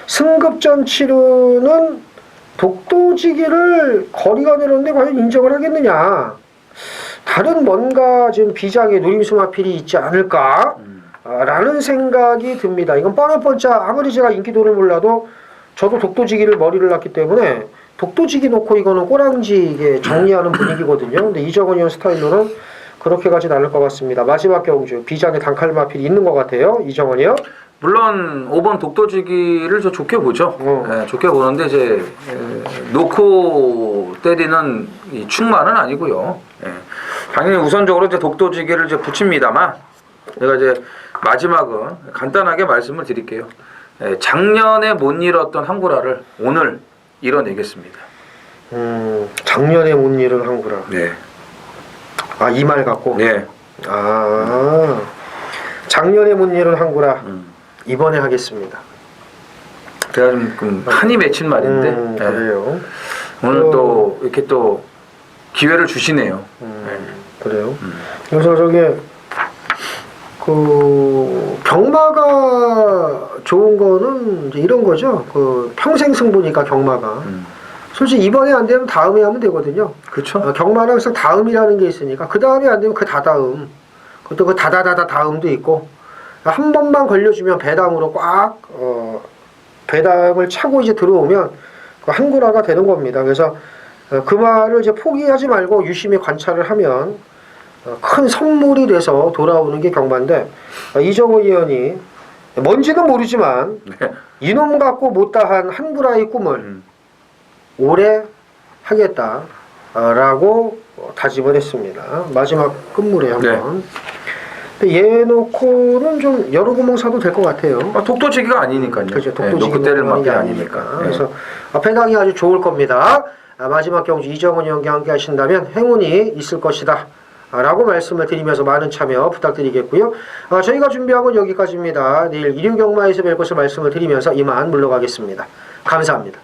Speaker 2: 승급전 치르는 독도지기를 거리가 내렸는데 과연 인정을 하겠느냐. 다른 뭔가 지금 비장의 노림수마필이 있지 않을까 라는 생각이 듭니다. 이건 뻔뻔짜 아무리 제가 인기도를 몰라도 저도 독도지기를 머리를 놨기 때문에 독도지기 놓고 이거는 꼬랑지게 정리하는 분위기거든요. 근데 이정은 의원 스타일로는 그렇게 가진 않을 것 같습니다. 마지막 경주 비장의 단칼마필이 있는 것 같아요. 이정은 의원.
Speaker 1: 물론 5번 독도지기를 저 좋게 보죠. 좋게 보는데 이제 놓고 때리는 이 충만은 아니고요. 당연히 우선적으로 이제 독도지기를 이제 붙입니다만 제가 이제 마지막은 간단하게 말씀을 드릴게요. 작년에 못 이뤘던 한구라를 오늘 이뤄내겠습니다.
Speaker 2: 작년에 못 이룬 한구라.
Speaker 1: 네.
Speaker 2: 아, 이 말 갖고.
Speaker 1: 네.
Speaker 2: 아, 작년에 못 이룬 한구라. 이번에 하겠습니다.
Speaker 1: 제가 좀 한이 맺힌 말인데
Speaker 2: 그래요.
Speaker 1: 오늘 또 이렇게 또 기회를 주시네요.
Speaker 2: 그래요. 그래서 저게 그 경마가 좋은 거는 이제 이런 거죠. 그 평생 승부니까 경마가. 솔직히 이번에 안 되면 다음에 하면 되거든요.
Speaker 1: 그렇죠.
Speaker 2: 경마는 항상 다음이라는 게 있으니까 그 다음에 안 되면 그 다다음. 그것도 그 다다다다 다음도 있고. 한 번만 걸려주면 배당으로 꽉 배당을 차고 이제 들어오면 그 한구라가 되는 겁니다. 그래서 그 말을 이제 포기하지 말고 유심히 관찰을 하면 큰 선물이 돼서 돌아오는 게 경마인데 이정호 의원이 뭔지는 모르지만 이놈 갖고 못다한 한구라의 꿈을 오래 하겠다라고 다짐을 했습니다. 마지막 끝물에 한번. 얘 놓고는 좀 여러 구멍 사도 될 것 같아요.
Speaker 1: 독도지기가 아니니까요.
Speaker 2: 그렇죠. 독도지기
Speaker 1: 때릴
Speaker 2: 게
Speaker 1: 아니니까.
Speaker 2: 그래서 배당이 아주 좋을 겁니다. 마지막 경주 이정은 의원과 함께 하신다면 행운이 있을 것이다 라고 말씀을 드리면서 많은 참여 부탁드리겠고요. 저희가 준비한 건 여기까지입니다. 내일 일요경마에서 뵐 것을 말씀을 드리면서 이만 물러가겠습니다. 감사합니다.